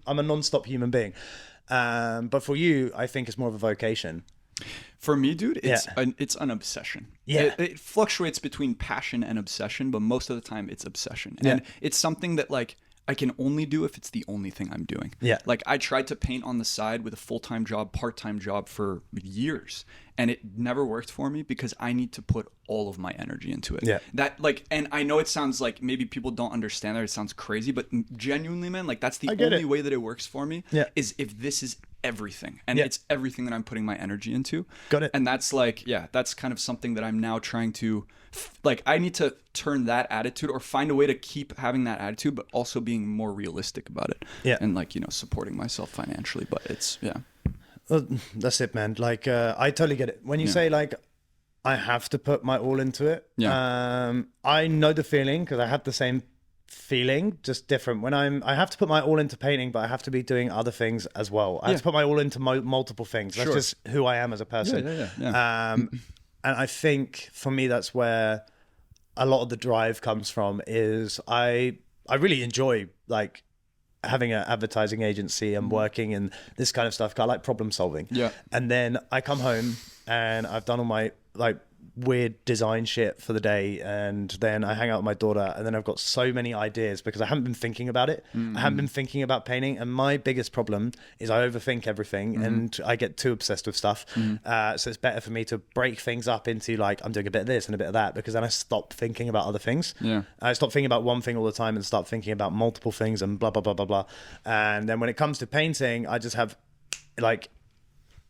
[SPEAKER 4] I'm a non-stop human being. But for you, I think it's more of a vocation.
[SPEAKER 3] For me, dude, it's an obsession. Yeah. It fluctuates between passion and obsession, but most of the time it's obsession. And it's something that like I can only do if it's the only thing I'm doing. Yeah. Like I tried to paint on the side with a full-time job, part-time job for years, and it never worked for me because I need to put all of my energy into it. Yeah. That like, and I know it sounds like maybe people don't understand that, it sounds crazy, but genuinely, man, like that's the only way that it works for me. Yeah. Is if this is everything, and it's everything that I'm putting my energy into. Got it. And that's like, that's kind of something that I'm now trying to like, I need to turn that attitude, or find a way to keep having that attitude, but also being more realistic about it. Yeah. And like, you know, supporting myself financially, but it's,
[SPEAKER 4] Well, that's it, man. Like, I totally get it. When you say like, I have to put my all into it. Yeah. I know the feeling, because I have the same feeling, just different. When I have to put my all into painting, but I have to be doing other things as well. I have to put my all into multiple things. That's just who I am as a person. And I think for me, that's where a lot of the drive comes from. Is I really enjoy like having an advertising agency and working in this kind of stuff. I like problem solving. Yeah. And then I come home and I've done all my like weird design shit for the day, and then I hang out with my daughter, and then I've got so many ideas because I haven't been thinking about it. I haven't been thinking about painting, and my biggest problem is I overthink everything and I get too obsessed with stuff. So it's better for me to break things up into like, I'm doing a bit of this and a bit of that, because then I stop thinking about other things. Yeah. I stop thinking about one thing all the time and start thinking about multiple things and blah, blah, blah, blah, blah. And then when it comes to painting, I just have like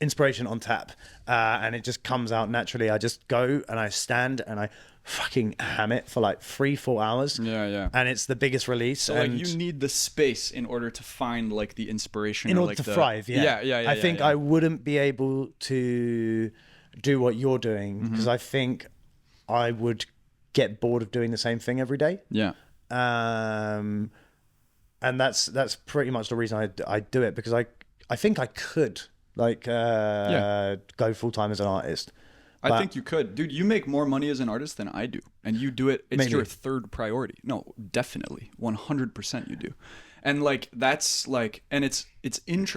[SPEAKER 4] inspiration on tap, and it just comes out naturally. I just go and I stand and I fucking ham it for like 3-4 hours. And it's the biggest release.
[SPEAKER 3] So like you need the space in order to find like the inspiration
[SPEAKER 4] in
[SPEAKER 3] or
[SPEAKER 4] order
[SPEAKER 3] like
[SPEAKER 4] to thrive. I think I wouldn't be able to do what you're doing because I think I would get bored of doing the same thing every day. And that's pretty much the reason I do it, because I think I could like go full time as an artist.
[SPEAKER 3] I think you could. Dude, you make more money as an artist than I do. And you do it. It's your third priority. No, definitely. 100% you do. And like, that's like, and it's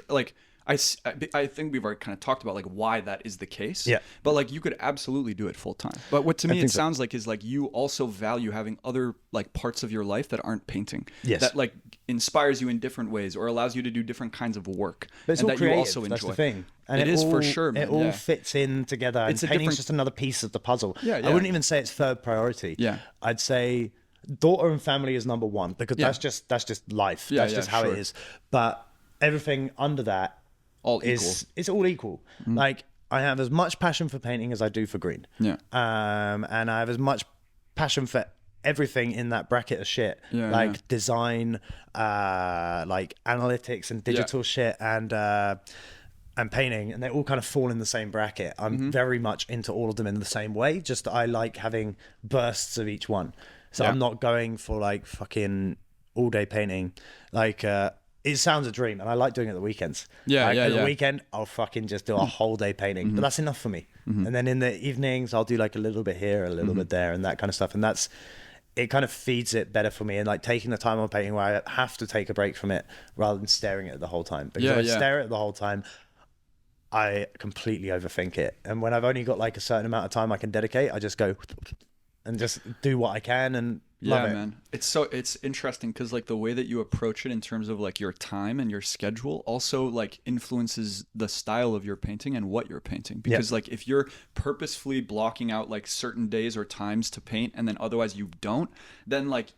[SPEAKER 3] like, I think we've already kind of talked about like why that is the case. But like you could absolutely do it full time. But what to me it sounds like is like you also value having other like parts of your life that aren't painting. That like inspires you in different ways or allows you to do different kinds of work.
[SPEAKER 4] But it's
[SPEAKER 3] and
[SPEAKER 4] all
[SPEAKER 3] that
[SPEAKER 4] creative.
[SPEAKER 3] You also enjoy.
[SPEAKER 4] That's the thing. And
[SPEAKER 3] it is all, for sure, man.
[SPEAKER 4] It all fits in together.
[SPEAKER 3] It's
[SPEAKER 4] and painting's just another piece of the puzzle. I wouldn't even say it's third priority. I'd say daughter and family is number one, because that's just life. That's just how it is. But everything under that it's all equal. Like I have as much passion for painting as I do for green. And I have as much passion for everything in that bracket of shit, like design, like analytics and digital shit, and painting, and they all kind of fall in the same bracket. I'm very much into all of them in the same way, just I like having bursts of each one. So I'm not going for like fucking all day painting. Like it sounds a dream, and I like doing it at the weekends. The weekend I'll fucking just do a whole day painting, but that's enough for me. And then in the evenings I'll do like a little bit here, a little bit there, and that kind of stuff. And it kind of feeds it better for me, and like taking the time on painting where I have to take a break from it rather than staring at it the whole time. Because if I stare at it the whole time, I completely overthink it. And when I've only got like a certain amount of time I can dedicate, I just go and just do what I can and love it.
[SPEAKER 3] Man. It's interesting because like the way that you approach it in terms of like your time and your schedule also like influences the style of your painting and what you're painting. Because like if you're purposefully blocking out like certain days or times to paint and then otherwise you don't, then like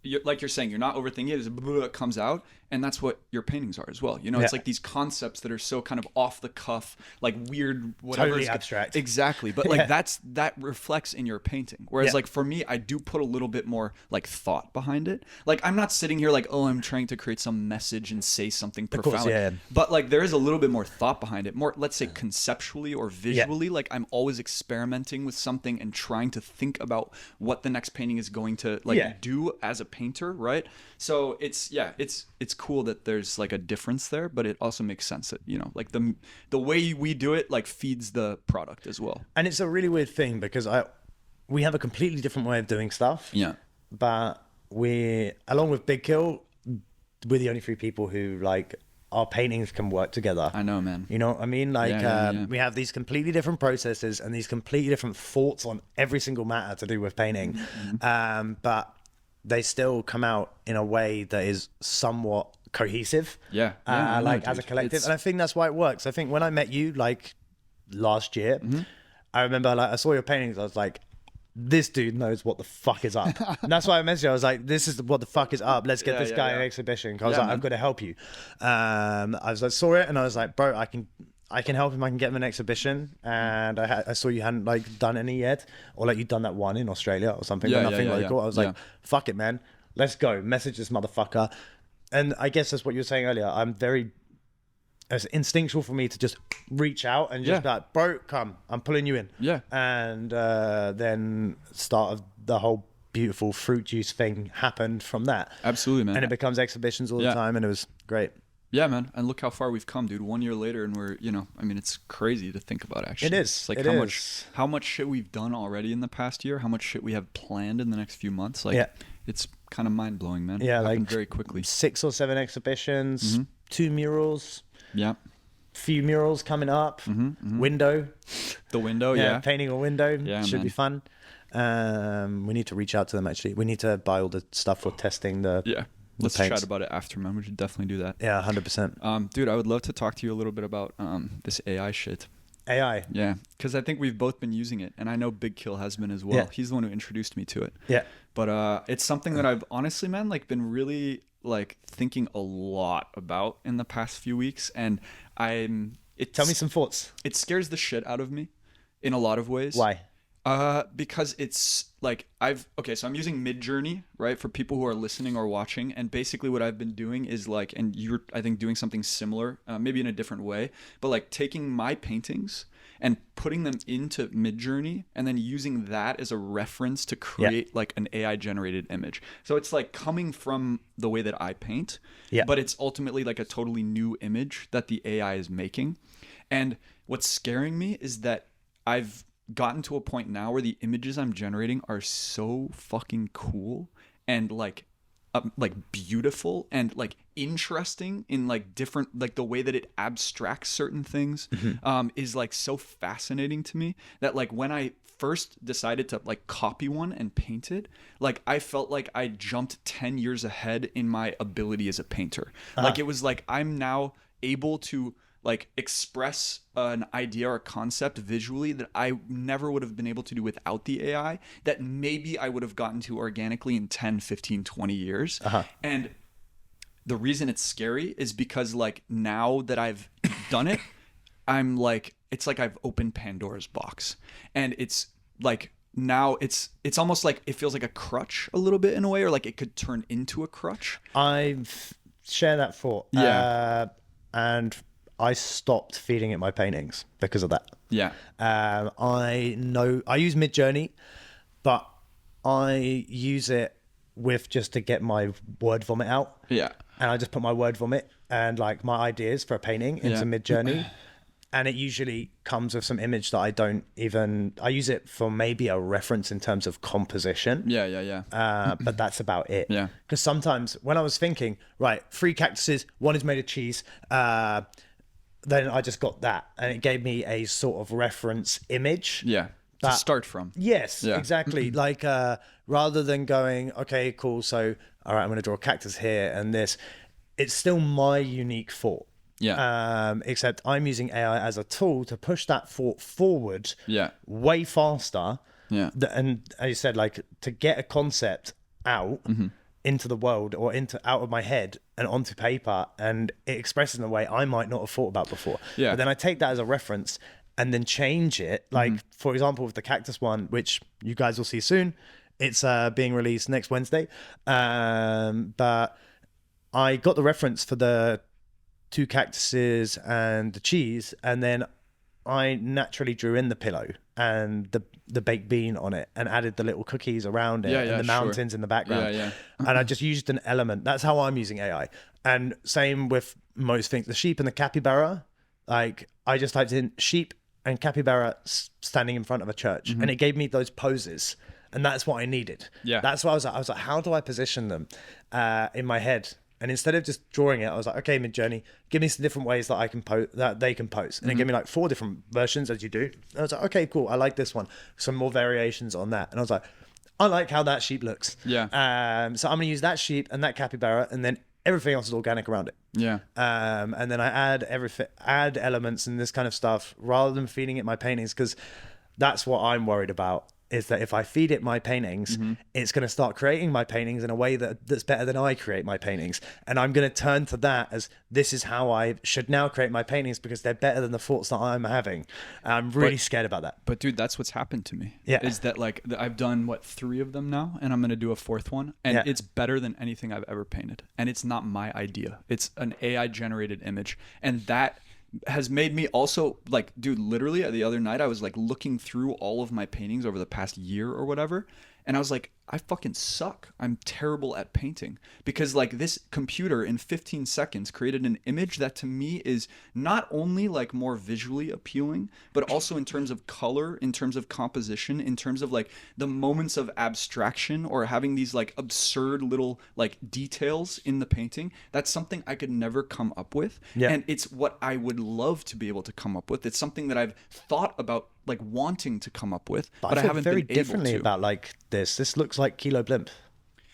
[SPEAKER 3] you're saying, you're not overthinking it, it comes out, and that's what your paintings are as well. You know, it's like these concepts that are so kind of off the cuff, like weird, whatever.
[SPEAKER 4] Totally abstract.
[SPEAKER 3] Exactly. But like that reflects in your painting. Whereas like for me, I do put a little bit more like thought behind it. Like I'm not sitting here like, oh, I'm trying to create some message and say something profound. But like there is a little bit more thought behind it. More, let's say conceptually or visually. Like I'm always experimenting with something and trying to think about what the next painting is going to like do as a painter, right? So it's cool that there's like a difference there, but it also makes sense that, you know, like the way we do it like feeds the product as well.
[SPEAKER 4] And it's a really weird thing because we have a completely different way of doing stuff. But we, along with Big Kill, we're the only three people who like our paintings can work together.
[SPEAKER 3] I know, man.
[SPEAKER 4] You know what I mean? Like we have these completely different processes and these completely different thoughts on every single matter to do with painting. But they still come out in a way that is somewhat cohesive. Like as a collective. And I think that's why it works. I think when I met you like last year, I remember like I saw your paintings, I was like, this dude knows what the fuck is up. And that's why I messaged you. I was like, this is what the fuck is up. Let's get this guy an exhibition. I was like, I've got to help you. I saw it and I was like, bro, I can help him. I can get him an exhibition. And I saw you hadn't like done any yet, or like you'd done that one in Australia or something, but nothing local. I was like, fuck it, man. Let's go. Message this motherfucker. And I guess that's what you were saying earlier. It's instinctual for me to just reach out and just be like, bro, come, I'm pulling you in. And then start of the whole beautiful fruit juice thing happened from that.
[SPEAKER 3] Absolutely, man.
[SPEAKER 4] And it becomes exhibitions all the time, and it was great.
[SPEAKER 3] Yeah, man. And look how far we've come, dude. 1 year later, and we're, you know, I mean, it's crazy to think about, actually.
[SPEAKER 4] It is.
[SPEAKER 3] It's like
[SPEAKER 4] it
[SPEAKER 3] how much shit we've done already in the past year, how much shit we have planned in the next few months. Like, it's kind of mind blowing, man.
[SPEAKER 4] Yeah, like
[SPEAKER 3] very quickly.
[SPEAKER 4] 6 or 7 exhibitions, 2 murals. Few murals coming up. Window.
[SPEAKER 3] The window,
[SPEAKER 4] painting a window. Should be fun. We need to reach out to them, actually. We need to buy all the stuff for testing the
[SPEAKER 3] Let's chat about it after, man. We should definitely do that.
[SPEAKER 4] Yeah, 100%.
[SPEAKER 3] Dude, I would love to talk to you a little bit about this AI shit.
[SPEAKER 4] AI?
[SPEAKER 3] Yeah, because I think we've both been using it, and I know Big Kill has been as well. He's the one who introduced me to it.
[SPEAKER 4] Yeah.
[SPEAKER 3] But it's something that I've honestly, man, like been really
[SPEAKER 1] like thinking a lot about in the past few weeks, and
[SPEAKER 4] Tell me some thoughts.
[SPEAKER 1] It scares the shit out of me in a lot of ways.
[SPEAKER 4] Why?
[SPEAKER 1] Because it's like so I'm using Midjourney, right, for people who are listening or watching, and basically what I've been doing is like, and you're, I think, doing something similar, maybe in a different way, but like taking my paintings and putting them into Midjourney and then using that as a reference to create like an AI generated image. So it's like coming from the way that I paint, but it's ultimately like a totally new image that the AI is making. And what's scaring me is that I've gotten to a point now where the images I'm generating are so fucking cool and like beautiful and like interesting in like different, like the way that it abstracts certain things is like so fascinating to me that like when I first decided to like copy one and paint it, like I felt like I jumped 10 years ahead in my ability as a painter. Like it was like I'm now able to like express an idea or a concept visually that I never would have been able to do without the AI, that maybe I would have gotten to organically in 10, 15, 20 years. And the reason it's scary is because like now that I've done it, I'm like, it's like I've opened Pandora's box, and it's like, now it's almost like it feels like a crutch a little bit in a way, or like it could turn into a crutch.
[SPEAKER 4] I share that thought. And I stopped feeding it my paintings because of that. I know I use Midjourney, but I use it with just to get my word vomit out. And I just put my word vomit and like my ideas for a painting into Midjourney. And it usually comes with some image that I use it for maybe a reference in terms of composition. But that's about it. Because sometimes when I was thinking, right, 3 cactuses, 1 is made of cheese, then I just got that, and it gave me a sort of reference image.
[SPEAKER 1] To start from.
[SPEAKER 4] Yes, exactly. Like rather than going, okay, cool, so all right, I'm going to draw a cactus here and this, it's still my unique thought. Except I'm using AI as a tool to push that thought forward way faster. And as you said, like to get a concept out into the world or out of my head and onto paper, and it expresses in a way I might not have thought about before. But then I take that as a reference and then change it. Like for example, with the cactus one, which you guys will see soon, it's being released next Wednesday. But I got the reference for the 2 cactuses and the cheese, and then I naturally drew in the pillow and the baked bean on it and added the little cookies around it and the mountains in the background. And I just used an element. That's how I'm using AI. And same with most things. The sheep and the capybara, like I just typed in sheep and capybara standing in front of a church, and it gave me those poses. And that's what I needed. That's what I was like, how do I position them in my head? And instead of just drawing it, I was like, okay, Midjourney, give me some different ways that I can that they can pose. And it gave me like 4 different versions, as you do. And I was like, okay, cool. I like this one. Some more variations on that. And I was like, I like how that sheep looks. So I'm going to use that sheep and that capybara, and then everything else is organic around it. And then I add elements and this kind of stuff rather than feeding it my paintings, because that's what I'm worried about. Is that if I feed it my paintings, it's going to start creating my paintings in a way that's better than I create my paintings. And I'm going to turn to that as this is how I should now create my paintings, because they're better than the thoughts that I'm having. And I'm really scared about that.
[SPEAKER 1] But dude, that's what's happened to me. Is that like I've done 3 of them now, and I'm going to do a 4th one. And it's better than anything I've ever painted. And it's not my idea. It's an AI generated image. And that has made me also like, dude, literally the other night I was like looking through all of my paintings over the past year or whatever, and I was like, I fucking suck. I'm terrible at painting, because like this computer in 15 seconds created an image that to me is not only like more visually appealing, but also in terms of color, in terms of composition, in terms of like the moments of abstraction or having these like absurd little like details in the painting. That's something I could never come up with. And it's what I would love to be able to come up with. It's something that I've thought about like wanting to come up with, but I haven't
[SPEAKER 4] very
[SPEAKER 1] been able
[SPEAKER 4] differently
[SPEAKER 1] to.
[SPEAKER 4] about like this. This looks like Kilo Blimp.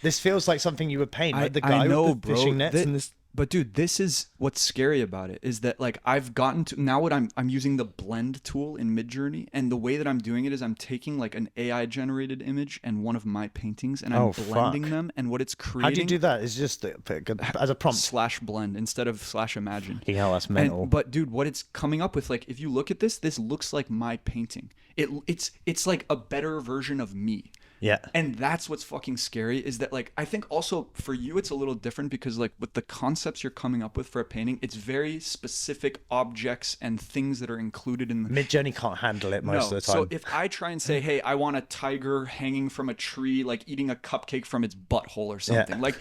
[SPEAKER 4] This feels like something you would paint, like the guy
[SPEAKER 1] I know,
[SPEAKER 4] with the fishing nets and this.
[SPEAKER 3] But dude, this is what's scary about it, is that like I've gotten to now what I'm using the blend tool in Midjourney, and the way that I'm doing it is I'm taking like an AI generated image and one of my paintings and I'm blending them, and what it's creating.
[SPEAKER 4] How do you do that? It's just as a prompt
[SPEAKER 3] / blend instead of / imagine.
[SPEAKER 4] Yeah, that's mental.
[SPEAKER 3] But dude, what it's coming up with, like if you look at this looks like my painting. It's like a better version of me.
[SPEAKER 4] Yeah.
[SPEAKER 3] And that's what's fucking scary, is that like I think also for you it's a little different, because like with the concepts you're coming up with for a painting, it's very specific objects and things that are included in the
[SPEAKER 4] Midjourney can't handle it most of the time.
[SPEAKER 3] So if I try and say, hey, I want a tiger hanging from a tree, like eating a cupcake from its butthole or something, like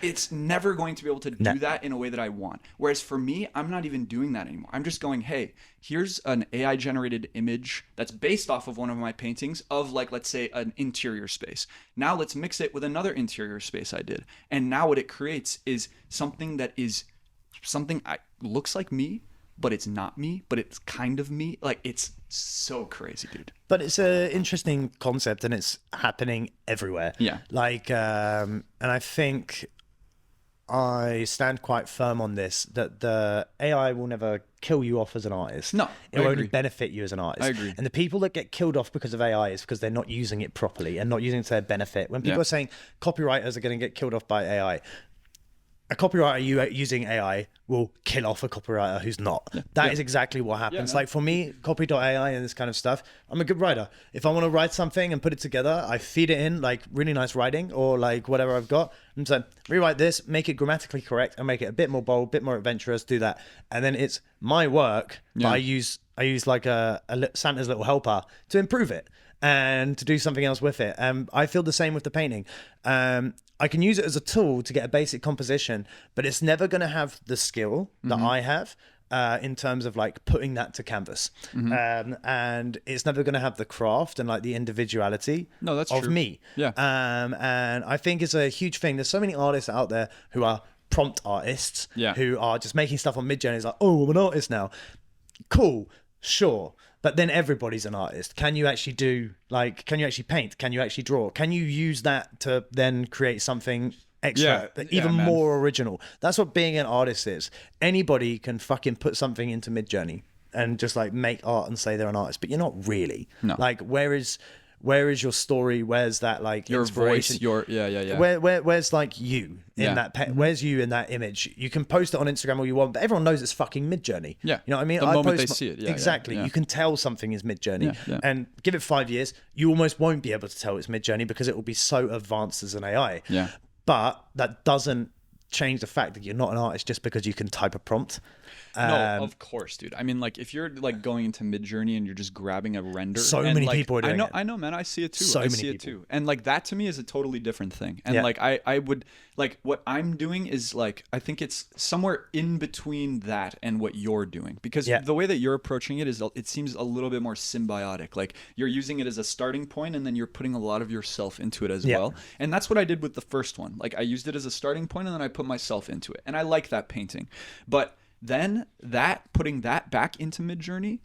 [SPEAKER 3] it's never going to be able to do that in a way that I want. Whereas for me, I'm not even doing that anymore. I'm just going, hey, here's an AI generated image that's based off of one of my paintings of like, let's say an interior space. Now let's mix it with another interior space I did. And now what it creates is something that is something looks like me, but it's not me, but it's kind of me. Like, it's so crazy, dude.
[SPEAKER 4] But it's an interesting concept, and it's happening everywhere.
[SPEAKER 3] Yeah.
[SPEAKER 4] Like, and I think I stand quite firm on this, that the AI will never kill you off as an artist.
[SPEAKER 3] No,
[SPEAKER 4] it will only benefit you as an artist.
[SPEAKER 3] I agree.
[SPEAKER 4] And the people that get killed off because of AI is because they're not using it properly and not using it to their benefit. When people are saying copywriters are going to get killed off by AI, a copywriter using AI will kill off a copywriter who's not. That is exactly what happens. Like for me, copy.ai and this kind of stuff, I'm a good writer. If I want to write something and put it together, I feed it in like really nice writing or like whatever I've got. And so rewrite this, make it grammatically correct and make it a bit more bold, a bit more adventurous, do that. And then it's my work, but I use like a Santa's little helper to improve it and to do something else with it. I feel the same with the painting. I can use it as a tool to get a basic composition, but it's never going to have the skill that I have in terms of like putting that to canvas. And it's never going to have the craft and like the individuality of me.
[SPEAKER 3] Yeah.
[SPEAKER 4] And I think it's a huge thing. There's so many artists out there who are prompt artists who are just making stuff on Midjourney. It's like, oh, I'm an artist now. Cool. Sure. But then everybody's an artist. Can you actually can you actually paint? Can you actually draw? Can you use that to then create something extra, even more original? That's what being an artist is. Anybody can fucking put something into Midjourney and just like make art and say they're an artist, but you're not really.
[SPEAKER 3] No.
[SPEAKER 4] Like, where is your story? Where's that like
[SPEAKER 3] your
[SPEAKER 4] inspiration?
[SPEAKER 3] voice? Your
[SPEAKER 4] Where's like you in that? Where's you in that image? You can post it on Instagram all you want, but everyone knows it's fucking Midjourney.
[SPEAKER 3] Yeah,
[SPEAKER 4] you know what I mean.
[SPEAKER 3] The moment they see it,
[SPEAKER 4] exactly. You can tell something is Midjourney, and give it 5 years, you almost won't be able to tell it's Midjourney because it will be so advanced as an AI.
[SPEAKER 3] Yeah,
[SPEAKER 4] but that doesn't change the fact that you're not an artist just because you can type a prompt.
[SPEAKER 3] No, of course, dude. I mean, like, if you're like going into Midjourney and you're just grabbing a render,
[SPEAKER 4] so
[SPEAKER 3] and,
[SPEAKER 4] many
[SPEAKER 3] like,
[SPEAKER 4] people are doing it.
[SPEAKER 3] I know, man. I see it too.
[SPEAKER 4] So
[SPEAKER 3] I
[SPEAKER 4] many
[SPEAKER 3] see
[SPEAKER 4] people.
[SPEAKER 3] it too. And like that to me is a totally different thing. And like I would like what I'm doing is like I think it's somewhere in between that and what you're doing, because the way that you're approaching it is it seems a little bit more symbiotic. Like you're using it as a starting point and then you're putting a lot of yourself into it as well. And that's what I did with the first one. Like I used it as a starting point and then I put myself into it. And I like that painting. But then putting that back into Midjourney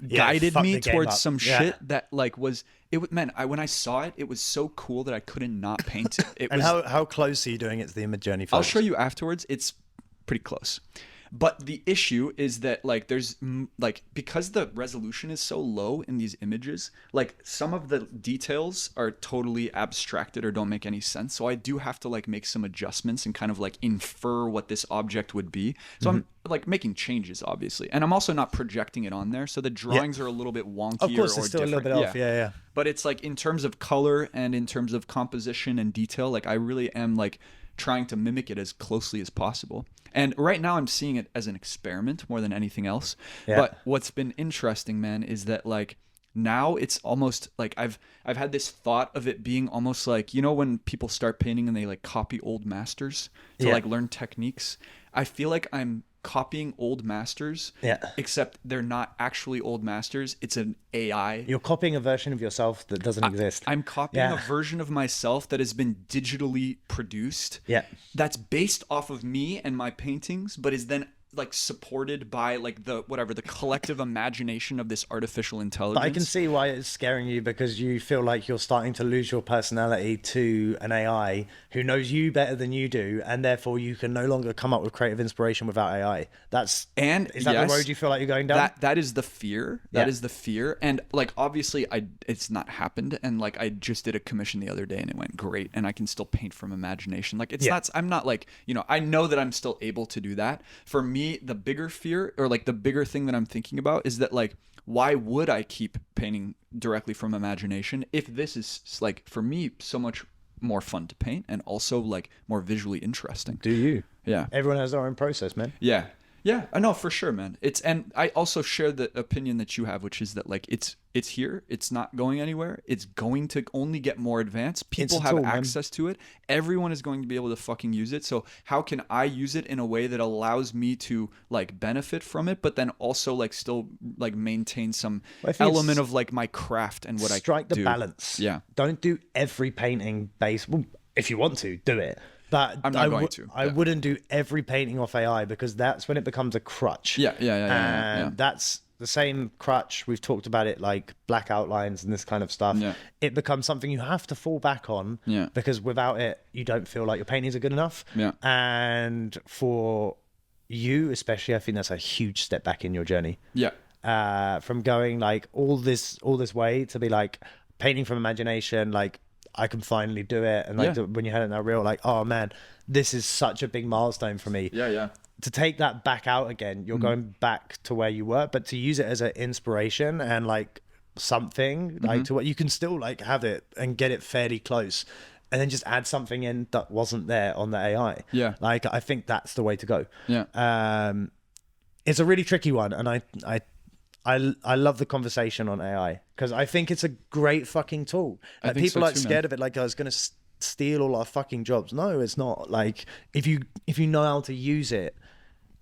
[SPEAKER 3] guided me towards some shit that like was man. When I saw it, it was so cool that I couldn't not paint it.
[SPEAKER 4] And how close are you doing it to the Midjourney first?
[SPEAKER 3] I'll show you afterwards. It's pretty close. But the issue is that like there's like because the resolution is so low in these images, like some of the details are totally abstracted or don't make any sense. So I do have to like make some adjustments and kind of like infer what this object would be. So I'm like making changes, obviously, and I'm also not projecting it on there. So the drawings are a little bit wonky.
[SPEAKER 4] Of course,
[SPEAKER 3] or
[SPEAKER 4] it's still
[SPEAKER 3] different.
[SPEAKER 4] a little bit off. Yeah.
[SPEAKER 3] But it's like in terms of color and in terms of composition and detail, like I really am like trying to mimic it as closely as possible. And right now I'm seeing it as an experiment more than anything else. But what's been interesting, man, is that like now it's almost like I've had this thought of it being almost like, you know, when people start painting and they like copy old masters to like learn techniques. I feel like I'm copying old masters, except they're not actually old masters. It's an AI.
[SPEAKER 4] You're copying a version of yourself that doesn't exist.
[SPEAKER 3] I'm copying a version of myself that has been digitally produced.
[SPEAKER 4] Yeah.
[SPEAKER 3] That's based off of me and my paintings, but is then like supported by like the collective imagination of this artificial intelligence.
[SPEAKER 4] But I can see why it's scaring you, because you feel like you're starting to lose your personality to an AI who knows you better than you do, and therefore you can no longer come up with creative inspiration without AI. Is that the road you feel like you're going down?
[SPEAKER 3] That is the fear. That is the fear. And like obviously it's not happened, and like I just did a commission the other day and it went great, and I can still paint from imagination. Like I'm not like, you know, I know that I'm still able to do that. For me, the bigger fear, or like the bigger thing that I'm thinking about, is that like, why would I keep painting directly from imagination if this is like, for me, so much more fun to paint and also like more visually interesting?
[SPEAKER 4] Do you?
[SPEAKER 3] Yeah.
[SPEAKER 4] Everyone has their own process, man.
[SPEAKER 3] Yeah. Yeah, I know for sure, man. And I also share the opinion that you have, which is that like it's here, it's not going anywhere. It's going to only get more advanced. People have access to it. Everyone is going to be able to fucking use it. So how can I use it in a way that allows me to like benefit from it, but then also like still like maintain some element of like my craft and what I do?
[SPEAKER 4] Strike the balance.
[SPEAKER 3] Yeah.
[SPEAKER 4] Don't do every painting based. Well, if you want to, do it. But
[SPEAKER 3] I'm not going to.
[SPEAKER 4] I wouldn't do every painting off AI, because that's when it becomes a crutch.
[SPEAKER 3] Yeah.
[SPEAKER 4] That's the same crutch. We've talked about it, like black outlines and this kind of stuff.
[SPEAKER 3] Yeah.
[SPEAKER 4] It becomes something you have to fall back on, because without it, you don't feel like your paintings are good enough.
[SPEAKER 3] Yeah.
[SPEAKER 4] And for you, especially, I think that's a huge step back in your journey.
[SPEAKER 3] Yeah.
[SPEAKER 4] From going like all this way to be like painting from imagination, like, I can finally do it. And like when you had it in that reel, like, oh man, this is such a big milestone for me.
[SPEAKER 3] Yeah.
[SPEAKER 4] To take that back out again, you're going back to where you were, but to use it as an inspiration and like something like to what you can still like have it and get it fairly close, and then just add something in that wasn't there on the AI.
[SPEAKER 3] Yeah.
[SPEAKER 4] Like, I think that's the way to go.
[SPEAKER 3] Yeah.
[SPEAKER 4] It's a really tricky one. And I love the conversation on AI, because I think it's a great fucking tool. Like, people are like scared of it, like, oh, it's going to steal all our fucking jobs. No, it's not. Like, if you know how to use it,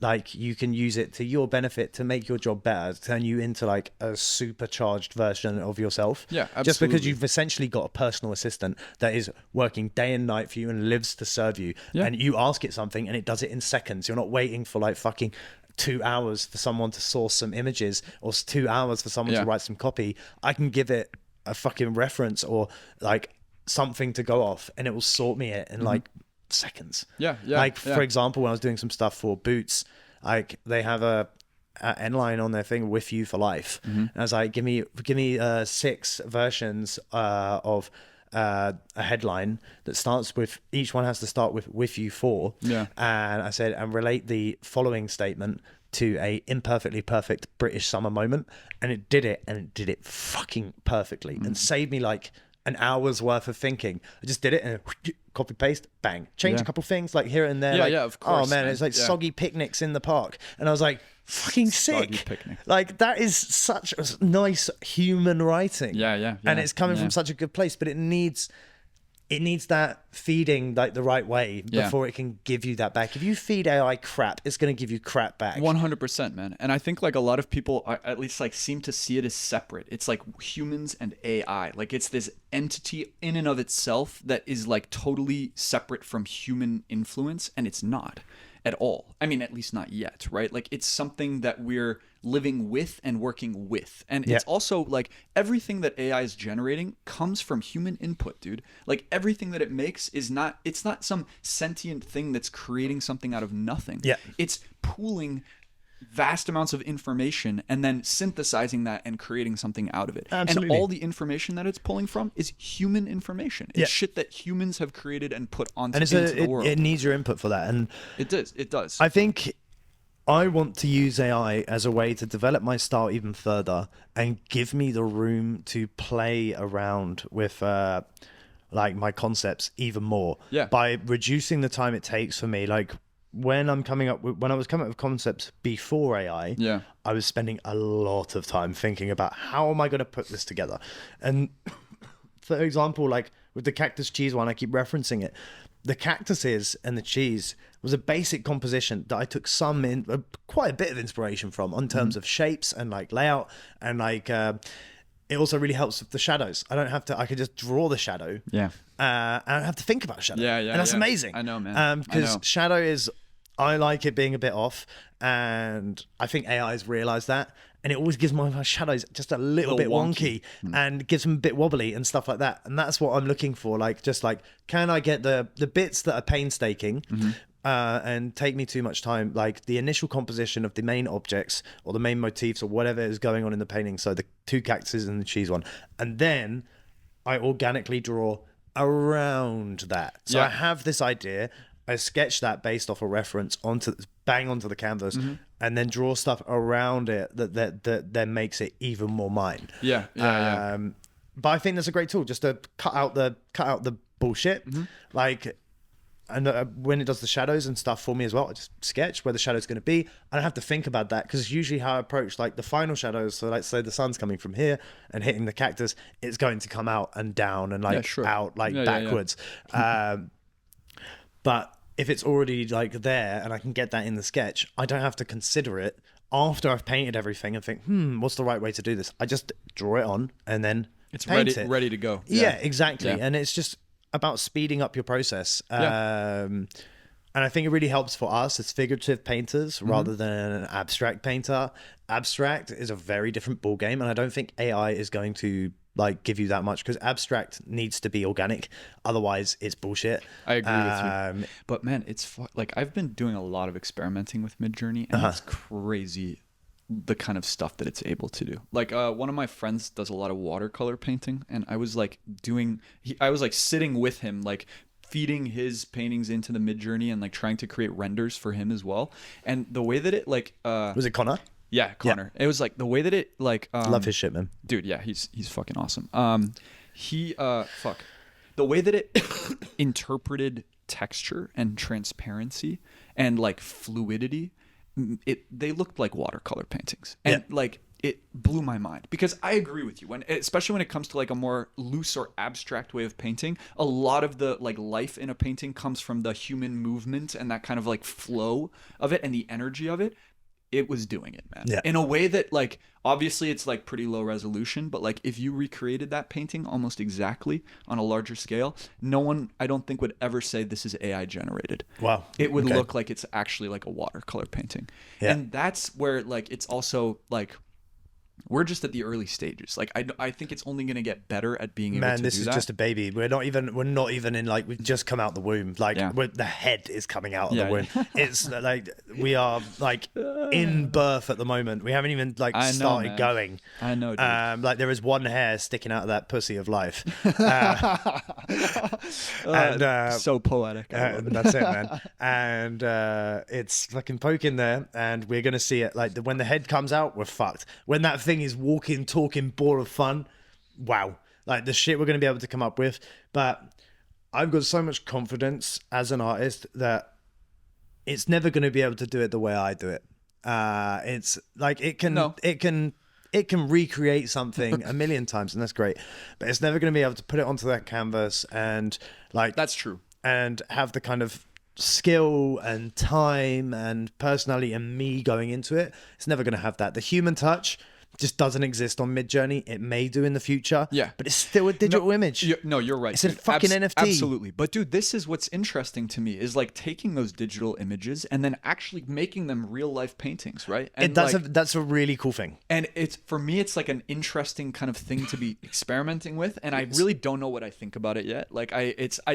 [SPEAKER 4] like, you can use it to your benefit to make your job better, turn you into like a supercharged version of yourself.
[SPEAKER 3] Yeah, absolutely.
[SPEAKER 4] Just because you've essentially got a personal assistant that is working day and night for you and lives to serve you.
[SPEAKER 3] Yeah.
[SPEAKER 4] And you ask it something and it does it in seconds. You're not waiting for like fucking 2 hours for someone to source some images, or 2 hours for someone to write some copy. I can give it a fucking reference or like something to go off, and it will sort me it in like seconds. Like, for example, when I was doing some stuff for Boots, like, they have a end line on their thing, with you for life. And I was like, give me 6 versions of a headline that starts with, each one has to start with you for. And I said, and relate the following statement to a imperfectly perfect British summer moment. And it did it, and it did it fucking perfectly, and saved me like an hour's worth of thinking. I just did it and copy paste, bang, change a couple things like here and there.
[SPEAKER 3] Of course.
[SPEAKER 4] Oh man, it's like soggy picnics in the park, and I was like, fucking sick. Like, that is such a nice human writing. And it's coming from such a good place, but it needs that feeding like the right way before it can give you that back. If you feed AI crap, it's going to give you crap back.
[SPEAKER 3] 100%, man. And I think like a lot of people are, at least like, seem to see it as separate. It's like humans and AI. Like, it's this entity in and of itself that is like totally separate from human influence, and it's not at all. I mean, at least not yet, right? Like, it's something that we're living with and working with. And it's also like everything that AI is generating comes from human input, dude. Like, everything that it makes is not, it's not some sentient thing that's creating something out of nothing. It's pooling vast amounts of information and then synthesizing that and creating something out of it.
[SPEAKER 4] Absolutely.
[SPEAKER 3] And all the information that it's pulling from is human information. It's shit that humans have created and put onto the world.
[SPEAKER 4] It needs your input for that. And
[SPEAKER 3] it does.
[SPEAKER 4] I think I want to use AI as a way to develop my style even further and give me the room to play around with like my concepts even more by reducing the time it takes for me. Like, when I was coming up with concepts before AI, I was spending a lot of time thinking about how am I going to put this together. And for example, like with the cactus cheese one, I keep referencing it. The cactuses and the cheese was a basic composition that I took quite a bit of inspiration from in terms of shapes and like layout, and like it also really helps with the shadows. I could just draw the shadow. And I don't have to think about shadow. And that's amazing.
[SPEAKER 3] I know, man.
[SPEAKER 4] Because shadow is I like it being a bit off, and I think AI has realized that, and it always gives my shadows just a little bit wonky and gives them a bit wobbly and stuff like that. And that's what I'm looking for. Like, just like, can I get the bits that are painstaking and take me too much time, like the initial composition of the main objects or the main motifs or whatever is going on in the painting. So the 2 cactuses and the cheese one, and then I organically draw around that. So I have this idea. I sketch that based off a reference onto the canvas, and then draw stuff around it that then makes it even more mine. But I think that's a great tool, just to cut out the bullshit. Like, and when it does the shadows and stuff for me as well, I just sketch where the shadow's going to be. I don't have to think about that, because usually how I approach like the final shadows. So let's say the sun's coming from here and hitting the cactus, it's going to come out and down and like out like backwards. But if it's already like there and I can get that in the sketch, I don't have to consider it after I've painted everything and think, what's the right way to do this? I just draw it on and then
[SPEAKER 3] it's
[SPEAKER 4] paint
[SPEAKER 3] ready to go.
[SPEAKER 4] Yeah, exactly. Yeah. And it's just about speeding up your process. And I think it really helps for us as figurative painters rather than an abstract painter. Abstract is a very different ball game, and I don't think AI is going to like give you that much, because abstract needs to be organic, otherwise it's bullshit.
[SPEAKER 3] I agree with you. But man, it's like I've been doing a lot of experimenting with Midjourney, and it's crazy the kind of stuff that it's able to do. Like one of my friends does a lot of watercolor painting, and I was like sitting with him, like feeding his paintings into the Midjourney and like trying to create renders for him as well. And the way that it like
[SPEAKER 4] was it Connor?
[SPEAKER 3] Yeah, Connor. Yeah. It was like the way that it like
[SPEAKER 4] love his shit, man.
[SPEAKER 3] Dude, yeah, he's fucking awesome. The way that it interpreted texture and transparency and like fluidity, they looked like watercolor paintings. And like it blew my mind, because I agree with you, especially when it comes to like a more loose or abstract way of painting. A lot of the like life in a painting comes from the human movement and that kind of like flow of it and the energy of it. It was doing it, man. In a way that like, obviously it's like pretty low resolution, but like if you recreated that painting almost exactly on a larger scale, no one, I don't think, would ever say this is AI generated.
[SPEAKER 4] Wow.
[SPEAKER 3] It would look like it's actually like a watercolor painting. And that's where like, it's also like, we're just at the early stages. Like I think it's only going to get better at being able to do that.
[SPEAKER 4] Man, this is just a baby. We're not even in like, we've just come out the womb. Like the head is coming out of the womb. It's like we are like in birth at the moment. We haven't even like started going.
[SPEAKER 3] I know, dude.
[SPEAKER 4] Like there is one hair sticking out of that pussy of life.
[SPEAKER 3] So poetic.
[SPEAKER 4] That's it, man. And it's fucking poking there, and we're gonna see it. Like when the head comes out, we're fucked. When that thing is walking, talking, ball of fun, wow, like the shit we're going to be able to come up with. But I've got so much confidence as an artist that it's never going to be able to do it the way I do it. It's like it can recreate something a million times, and that's great, but it's never going to be able to put it onto that canvas and like,
[SPEAKER 3] that's true,
[SPEAKER 4] and have the kind of skill and time and personality and me going into it. It's never going to have that. The human touch just doesn't exist on Midjourney. It may do in the future, but it's still a digital image.
[SPEAKER 3] You're right.
[SPEAKER 4] It's a fucking NFT.
[SPEAKER 3] Absolutely. But dude, this is what's interesting to me, is like taking those digital images and then actually making them real life paintings, right? And
[SPEAKER 4] that's a really cool thing.
[SPEAKER 3] And it's, for me, it's like an interesting kind of thing to be experimenting with. And I really don't know what I think about it yet. Like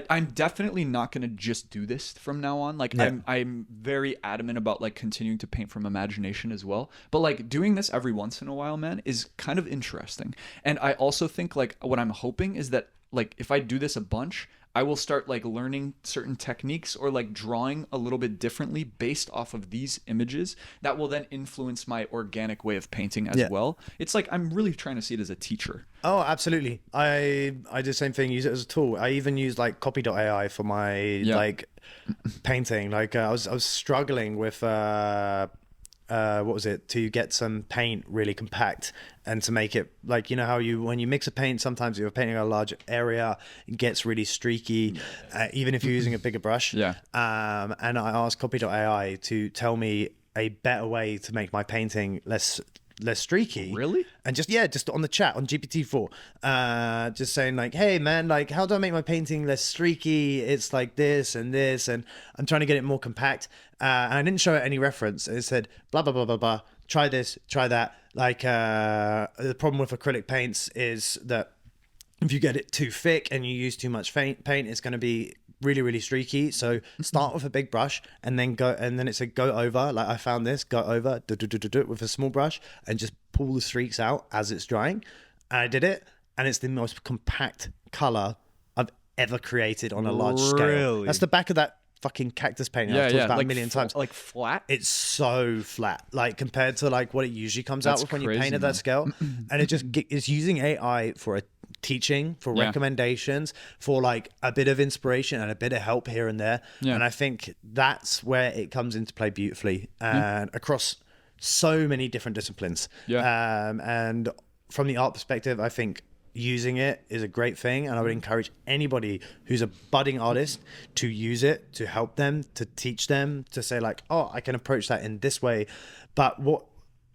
[SPEAKER 3] I'm definitely not going to just do this from now on. Like I'm very adamant about like continuing to paint from imagination as well. But like doing this every once in a while, man, is kind of interesting. And I also think like what I'm hoping is that like if I do this a bunch, I will start like learning certain techniques or like drawing a little bit differently based off of these images that will then influence my organic way of painting as well. It's like I'm really trying to see it as a teacher.
[SPEAKER 4] Oh, absolutely. I do the same thing, use it as a tool. I even use like copy.ai for my like painting. Like I was struggling with what was it, to get some paint really compact and to make it like, you know how when you mix a paint, sometimes you're painting a large area, it gets really streaky, even if you're using a bigger brush. And I asked copy.ai to tell me a better way to make my painting less less streaky.
[SPEAKER 1] Really?
[SPEAKER 4] And just on the chat on GPT-4, just saying like, hey man, like how do I make my painting less streaky? It's like this, and I'm trying to get it more compact. And I didn't show it any reference. It said blah blah blah blah blah. Try this, try that. Like the problem with acrylic paints is that if you get it too thick and you use too much paint, it's going to be really, really streaky. So start with a big brush and then it said go over. Like I found this, go over with a small brush and just pull the streaks out as it's drying. And I did it, and it's the most compact color I've ever created on a large scale. That's the back of that fucking cactus painting I've talked about
[SPEAKER 1] like
[SPEAKER 4] a million times.
[SPEAKER 1] Like flat?
[SPEAKER 4] It's so flat, like compared to like what it usually comes out with when you paint at that scale. And it's using AI for a teaching, for recommendations, for like a bit of inspiration and a bit of help here and there. And I think that's where it comes into play beautifully and across so many different disciplines. And from the art perspective, I think using it is a great thing, and I would encourage anybody who's a budding artist to use it, to help them, to teach them, to say like, oh, I can approach that in this way. But what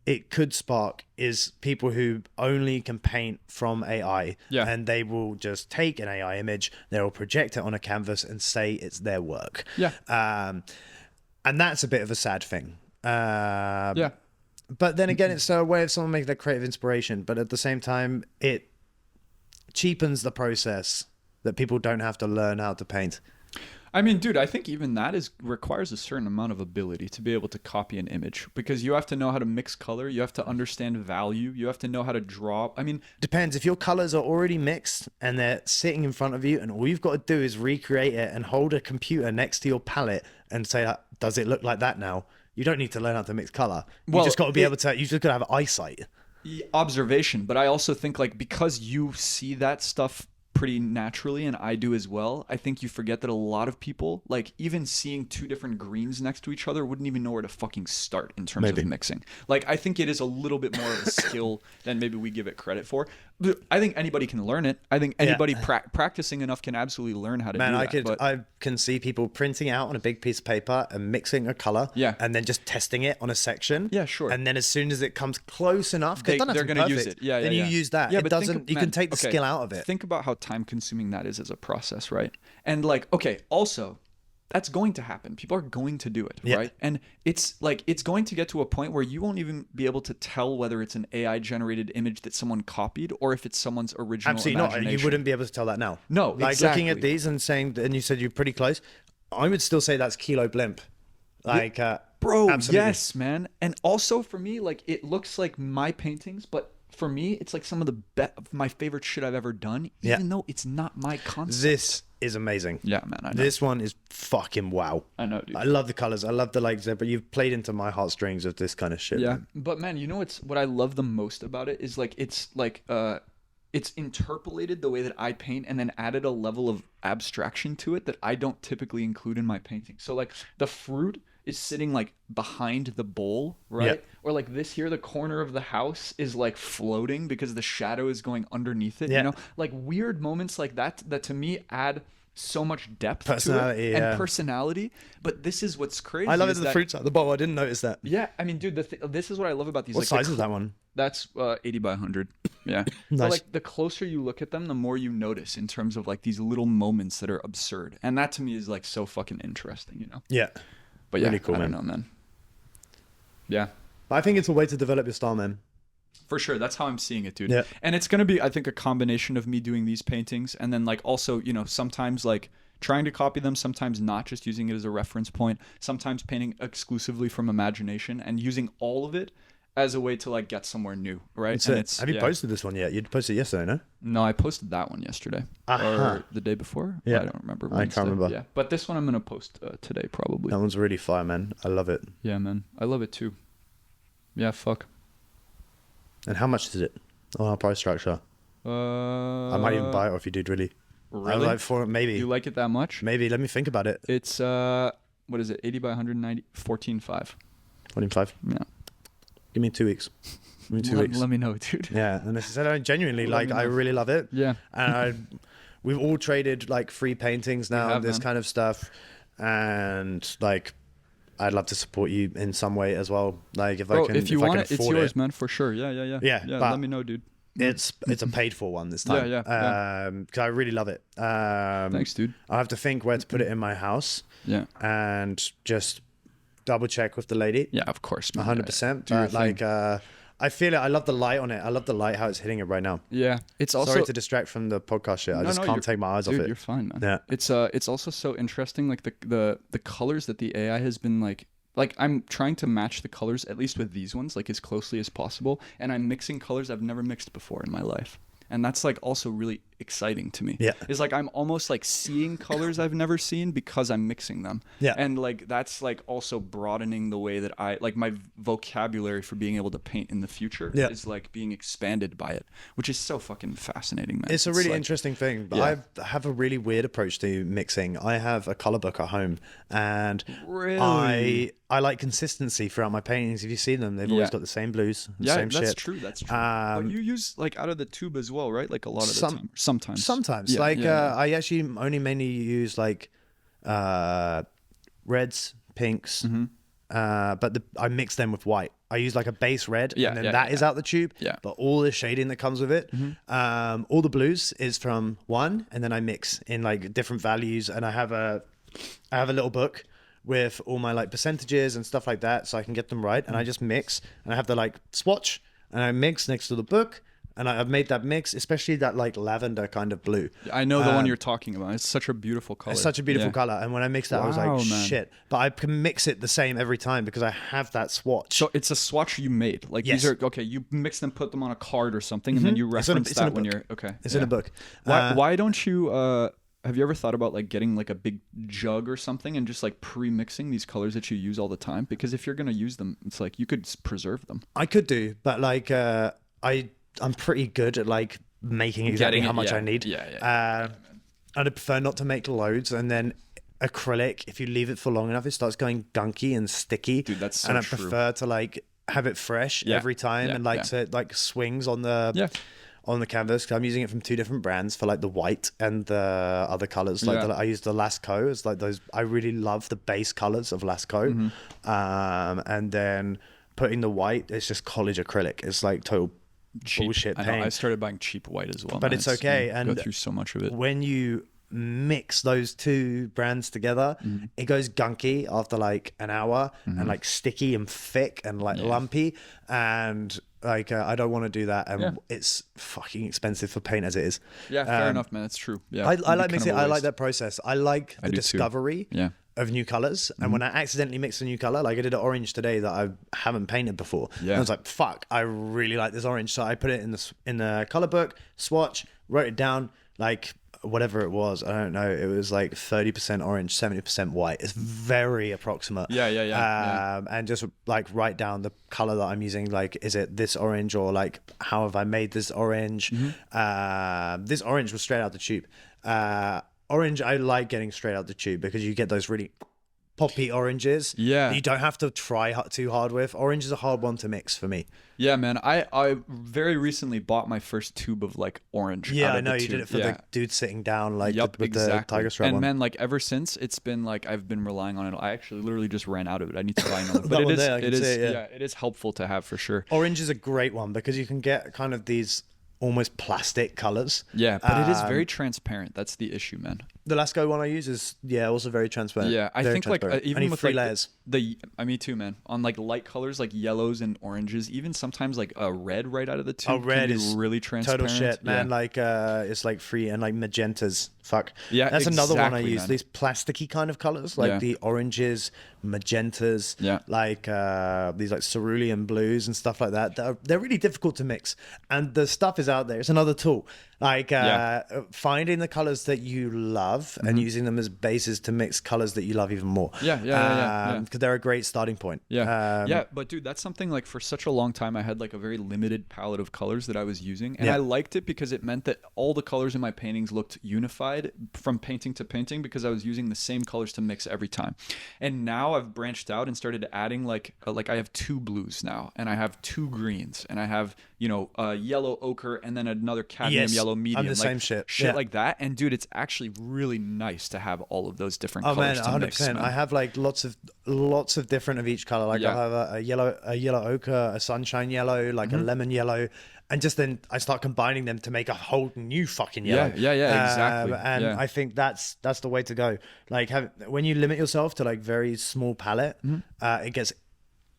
[SPEAKER 4] it could spark is people who only can paint from AI, and they will just take an AI image, they will project it on a canvas and say it's their work. And that's a bit of a sad thing. But then again, it's a way of someone making their creative inspiration, but at the same time, it cheapens the process that people don't have to learn how to paint.
[SPEAKER 1] I mean, dude, I think even that requires a certain amount of ability to be able to copy an image, because you have to know how to mix color, you have to understand value, you have to know how to draw. I mean,
[SPEAKER 4] depends. If your colors are already mixed and they're sitting in front of you and all you've got to do is recreate it and hold a computer next to your palette and say, does it look like that now? You don't need to learn how to mix color. You just got to be able to, you just got to have eyesight.
[SPEAKER 1] Observation, but I also think like because you see that stuff pretty naturally, and I do as well, I think you forget that a lot of people, like even seeing two different greens next to each other, wouldn't even know where to fucking start in terms of mixing. Like I think it is a little bit more of a skill than maybe we give it credit for. But I think anybody can learn it. I think anybody practicing enough can absolutely learn how to do that.
[SPEAKER 4] I can see people printing out on a big piece of paper and mixing a color, and then just testing it on a section. And then as soon as it comes close enough, they're going to use it. Then you use that. It doesn't. You can take the skill out of it.
[SPEAKER 1] Think about how time consuming that is as a process, right? And like, okay, also that's going to happen. People are going to do it, right? And it's like, it's going to get to a point where you won't even be able to tell whether it's an AI generated image that someone copied or if it's someone's original
[SPEAKER 4] Absolutely
[SPEAKER 1] imagination.
[SPEAKER 4] not. You wouldn't be able to tell that now.
[SPEAKER 1] No,
[SPEAKER 4] like
[SPEAKER 1] exactly.
[SPEAKER 4] Looking at these and saying, and you said you're pretty close, I would still say that's Kilo Blimp. Like,
[SPEAKER 1] bro,
[SPEAKER 4] absolutely.
[SPEAKER 1] Yes, man. And also for me, like it looks like my paintings, but for me, it's like some of the my favorite shit I've ever done, even though it's not my concept.
[SPEAKER 4] This is amazing.
[SPEAKER 1] Yeah, man. I know.
[SPEAKER 4] This one is fucking wow.
[SPEAKER 1] I know, dude.
[SPEAKER 4] I love the colors. I love the like, but you've played into my heartstrings of this kind of shit.
[SPEAKER 1] Yeah,
[SPEAKER 4] man.
[SPEAKER 1] But man, you know what I love the most about it is like it's interpolated the way that I paint and then added a level of abstraction to it that I don't typically include in my painting. So like the fruit is sitting like behind the bowl, right? Or like this here, the corner of the house is like floating because the shadow is going underneath it, you know? Like weird moments like that to me add so much depth to it and personality. But this is what's crazy.
[SPEAKER 4] I love it. The fruit's out the bowl. I didn't notice that.
[SPEAKER 1] Yeah, I mean, dude, this is what I love about these.
[SPEAKER 4] What size is that one?
[SPEAKER 1] That's 80 by 100. Yeah.
[SPEAKER 4] Nice.
[SPEAKER 1] But like the closer you look at them, the more you notice in terms of like these little moments that are absurd, and that to me is like so fucking interesting, you know?
[SPEAKER 4] Yeah.
[SPEAKER 1] But yeah,
[SPEAKER 4] really cool,
[SPEAKER 1] I don't know, man. Yeah.
[SPEAKER 4] But I think it's a way to develop your style, man.
[SPEAKER 1] For sure. That's how I'm seeing it, dude.
[SPEAKER 4] Yeah.
[SPEAKER 1] And it's going to be, I think, a combination of me doing these paintings and then like also, you know, sometimes like trying to copy them, sometimes not, just using it as a reference point, sometimes painting exclusively from imagination and using all of it as a way to like get somewhere new, right?
[SPEAKER 4] Have you posted this one yet? You posted it yesterday, no?
[SPEAKER 1] No, I posted that one yesterday or the day before.
[SPEAKER 4] Yeah,
[SPEAKER 1] I don't remember.
[SPEAKER 4] I can't remember.
[SPEAKER 1] Yeah, but this one I'm gonna post today probably.
[SPEAKER 4] That one's really fire, man. I love it.
[SPEAKER 1] Yeah, man, I love it too. Yeah, fuck.
[SPEAKER 4] And how much is it? Oh, our price structure. I might even buy it if you did really.
[SPEAKER 1] Really?
[SPEAKER 4] Like for maybe.
[SPEAKER 1] You like it that much?
[SPEAKER 4] Maybe. Let me think about it.
[SPEAKER 1] It's what is it? 80 by 190, 14.5.
[SPEAKER 4] 14.5.
[SPEAKER 1] Yeah.
[SPEAKER 4] Give me 2 weeks. Give me 2 weeks.
[SPEAKER 1] Let me know, dude.
[SPEAKER 4] Yeah, and this is genuinely like I really love it.
[SPEAKER 1] Yeah.
[SPEAKER 4] And we've all traded like free paintings now,
[SPEAKER 1] have,
[SPEAKER 4] this
[SPEAKER 1] man.
[SPEAKER 4] kind of stuff, and like I'd love to support you in some way as well. Like if
[SPEAKER 3] Bro,
[SPEAKER 4] I can,
[SPEAKER 3] if you want it, it's yours,
[SPEAKER 4] it.
[SPEAKER 3] man, for sure. Yeah.
[SPEAKER 4] But
[SPEAKER 3] Let me know, dude.
[SPEAKER 4] It's a paid for one this time.
[SPEAKER 3] Yeah.
[SPEAKER 4] Because I really love it.
[SPEAKER 3] Thanks, dude.
[SPEAKER 4] I have to think where to put it in my house.
[SPEAKER 3] Yeah.
[SPEAKER 4] And just double check with the lady.
[SPEAKER 3] Yeah, of course, man.
[SPEAKER 4] 100%. But like, I feel it. I love the light on it. I love the light how it's hitting it right now.
[SPEAKER 3] Yeah, it's also
[SPEAKER 4] sorry to distract from the podcast shit. I just can't take my eyes off it.
[SPEAKER 3] You're fine, man.
[SPEAKER 4] Yeah.
[SPEAKER 3] It's also so interesting, like the colors that the AI has been like I'm trying to match the colors, at least with these ones, like as closely as possible, and I'm mixing colors I've never mixed before in my life. And that's like also really exciting to me.
[SPEAKER 4] Yeah.
[SPEAKER 3] It's like I'm almost like seeing colors I've never seen because I'm mixing them.
[SPEAKER 4] Yeah.
[SPEAKER 3] And like that's like also broadening the way that I like my vocabulary for being able to paint in the future is like being expanded by it, which is so fucking fascinating, man.
[SPEAKER 4] It's a really interesting thing. But I have a really weird approach to mixing. I have a color book at home, and
[SPEAKER 3] really?
[SPEAKER 4] I like consistency throughout my paintings. If you see them, they've always got the same blues, the same shit.
[SPEAKER 3] That's true. But you use like out of the tube as well, right? Like a lot of the time. Sometimes.
[SPEAKER 4] I actually only mainly use like reds, pinks, but I mix them with white. I use like a base red, and then that is out the tube.
[SPEAKER 3] Yeah.
[SPEAKER 4] But all the shading that comes with it, all the blues is from one, and then I mix in like different values, and I have a little book with all my like percentages and stuff like that, so I can get them right, and I just mix, and I have the like swatch, and I mix next to the book. And I've made that mix, especially that like lavender kind of blue.
[SPEAKER 3] I know the one you're talking about. It's such a beautiful color.
[SPEAKER 4] It's such a beautiful color. And when I mixed that, I was like, shit. But I can mix it the same every time because I have that swatch.
[SPEAKER 3] So it's a swatch you made. Like these are, okay, you mix them, put them on a card or something, and then you reference that when you're, okay.
[SPEAKER 4] It's in a book.
[SPEAKER 3] Why don't you, have you ever thought about like getting like a big jug or something and just like pre-mixing these colors that you use all the time? Because if you're going to use them, it's like you could preserve them.
[SPEAKER 4] I could do, but like I'm pretty good at like making exactly how much I need. I'd prefer not to make loads, and then acrylic, if you leave it for long enough, it starts going gunky and sticky.
[SPEAKER 3] Dude, that's so
[SPEAKER 4] and I
[SPEAKER 3] true.
[SPEAKER 4] prefer to like have it fresh every time, and like so it like swings on the canvas. Cause I'm using it from two different brands for like the white and the other colors. Like I use the Lascaux. It's like those. I really love the base colors of Lascaux, and then putting the white. It's just college acrylic. It's like total
[SPEAKER 3] cheap
[SPEAKER 4] bullshit paint.
[SPEAKER 3] I know. I started buying cheap white as well,
[SPEAKER 4] but it's okay. And
[SPEAKER 3] go through so much of it.
[SPEAKER 4] When you mix those two brands together, it goes gunky after like an hour, and like sticky and thick and like lumpy, and like I don't want to do that, and it's fucking expensive for paint as it is.
[SPEAKER 3] Fair enough, man. It's true.
[SPEAKER 4] I like mixing. I like that process. I like the discovery
[SPEAKER 3] too.
[SPEAKER 4] of new colors, and when I accidentally mix a new color, like I did an orange today that I haven't painted before, and I was like, fuck, I really like this orange, so I put it in the color book, swatch, wrote it down, like whatever it was, I don't know, it was like 30% orange, 70% white. It's very approximate. And just like write down the color that I'm using, like is it this orange, or like how have I made this orange. This orange was straight out the tube. Orange, I like getting straight out the tube because you get those really poppy oranges. You don't have to try too hard with. Orange is a hard one to mix for me.
[SPEAKER 3] Yeah, man. I very recently bought my first tube of like orange.
[SPEAKER 4] Yeah, I know you did it for the dude sitting down, like with the tiger strap
[SPEAKER 3] and
[SPEAKER 4] one.
[SPEAKER 3] man, like ever since, it's been like I've been relying on it. I actually literally just ran out of it. I need to buy another. But it is helpful to have for sure.
[SPEAKER 4] Orange is a great one because you can get kind of these almost plastic colors.
[SPEAKER 3] Yeah, but it is very transparent. That's the issue, man.
[SPEAKER 4] The Lascaux one I use is also very transparent.
[SPEAKER 3] Yeah, I think like even
[SPEAKER 4] only
[SPEAKER 3] with
[SPEAKER 4] 3
[SPEAKER 3] like
[SPEAKER 4] layers.
[SPEAKER 3] Me too, man. On like light colors like yellows and oranges, even sometimes like a red right out of the tube.
[SPEAKER 4] Red
[SPEAKER 3] can be
[SPEAKER 4] is
[SPEAKER 3] really transparent.
[SPEAKER 4] Total shit, man. Like it's like free, and like magentas. Fuck.
[SPEAKER 3] Yeah,
[SPEAKER 4] that's another one I use.
[SPEAKER 3] Man.
[SPEAKER 4] These plasticky kind of colors, like the oranges, magentas. Like these like cerulean blues and stuff like that. They're really difficult to mix, and the stuff is out there. It's another tool. Like finding the colors that you love and using them as bases to mix colors that you love even more. Because they're a great starting point.
[SPEAKER 3] But dude, that's something like for such a long time I had like a very limited palette of colors that I was using, and I liked it because it meant that all the colors in my paintings looked unified from painting to painting because I was using the same colors to mix every time. And now I've branched out and started adding like I have 2 blues now, and I have 2 greens, and I have yellow ochre, and then another cadmium yellow yellow medium.
[SPEAKER 4] I'm the
[SPEAKER 3] like,
[SPEAKER 4] same shit.
[SPEAKER 3] Like that. And dude, it's actually really nice to have all of those different
[SPEAKER 4] Oh
[SPEAKER 3] colors
[SPEAKER 4] man,
[SPEAKER 3] to
[SPEAKER 4] 100%.
[SPEAKER 3] mix, man.
[SPEAKER 4] I have like lots of different of each color. Like
[SPEAKER 3] Yeah.
[SPEAKER 4] I'll have a yellow ochre, a sunshine yellow, like a lemon yellow, and just then I start combining them to make a whole new fucking yellow.
[SPEAKER 3] Yeah, exactly.
[SPEAKER 4] And I think that's the way to go. Like when you limit yourself to like very small palette, it gets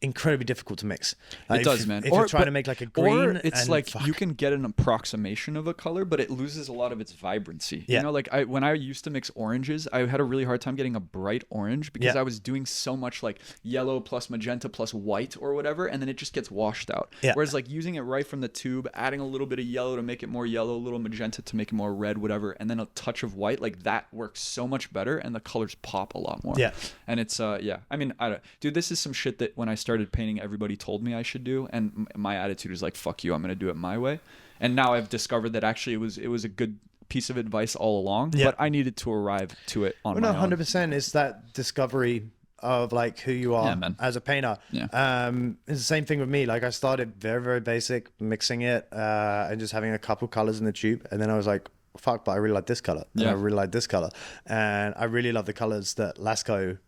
[SPEAKER 4] incredibly difficult to mix. Like
[SPEAKER 3] It does, man.
[SPEAKER 4] If you're trying to make like a green,
[SPEAKER 3] or it's
[SPEAKER 4] and
[SPEAKER 3] like
[SPEAKER 4] fuck.
[SPEAKER 3] you can get an approximation of a color, but it loses a lot of its vibrancy.
[SPEAKER 4] Yeah.
[SPEAKER 3] You know, like when I used to mix oranges, I had a really hard time getting a bright orange because
[SPEAKER 4] Yeah.
[SPEAKER 3] I was doing so much like yellow plus magenta plus white or whatever, and then it just gets washed out.
[SPEAKER 4] Yeah.
[SPEAKER 3] Whereas like using it right from the tube, adding a little bit of yellow to make it more yellow, a little magenta to make it more red, whatever, and then a touch of white, like that works so much better, and the colors pop a lot more.
[SPEAKER 4] Yeah.
[SPEAKER 3] And it's yeah. I mean, dude, this is some shit that when I started painting, everybody told me I should do, and my attitude is like, fuck you, I'm gonna do it my way. And now I've discovered that actually it was a good piece of advice all along, but I needed to arrive to it on my own.
[SPEAKER 4] 100% is that discovery of like who you are as a painter. It's the same thing with me. Like I started very, very basic, mixing it and just having a couple colors in the tube, and then I was like, fuck, but I really like this color, and I really like this color, and I really love the colors that Lasco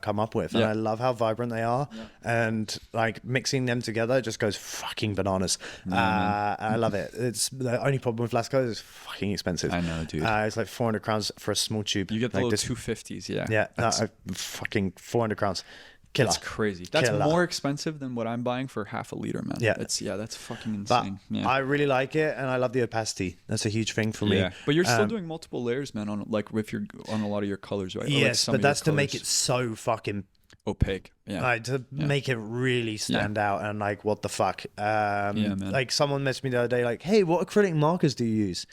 [SPEAKER 4] come up with, and I love how vibrant they are, and like mixing them together just goes fucking bananas. And I love it. It's the only problem with Lasco is it's fucking expensive.
[SPEAKER 3] I know, dude.
[SPEAKER 4] It's like 400 crowns for a small tube.
[SPEAKER 3] You get the
[SPEAKER 4] like
[SPEAKER 3] little 250s,
[SPEAKER 4] fucking 400 crowns. Killer.
[SPEAKER 3] That's crazy. That's
[SPEAKER 4] Killer.
[SPEAKER 3] more expensive than what I'm buying for half a liter, man.
[SPEAKER 4] Yeah.
[SPEAKER 3] That's fucking
[SPEAKER 4] But
[SPEAKER 3] insane.
[SPEAKER 4] I really like it, and I love the opacity. That's a huge thing for me.
[SPEAKER 3] But you're still doing multiple layers, man, on like if you're on a lot of your colors, right? Or, like,
[SPEAKER 4] Yes,
[SPEAKER 3] some
[SPEAKER 4] but
[SPEAKER 3] of your
[SPEAKER 4] that's to make
[SPEAKER 3] colors.
[SPEAKER 4] it so fucking
[SPEAKER 3] Opaque. Yeah.
[SPEAKER 4] like to make it really stand out, and like what the fuck.
[SPEAKER 3] man.
[SPEAKER 4] Like someone messaged me the other day, like, hey, what acrylic markers do you use?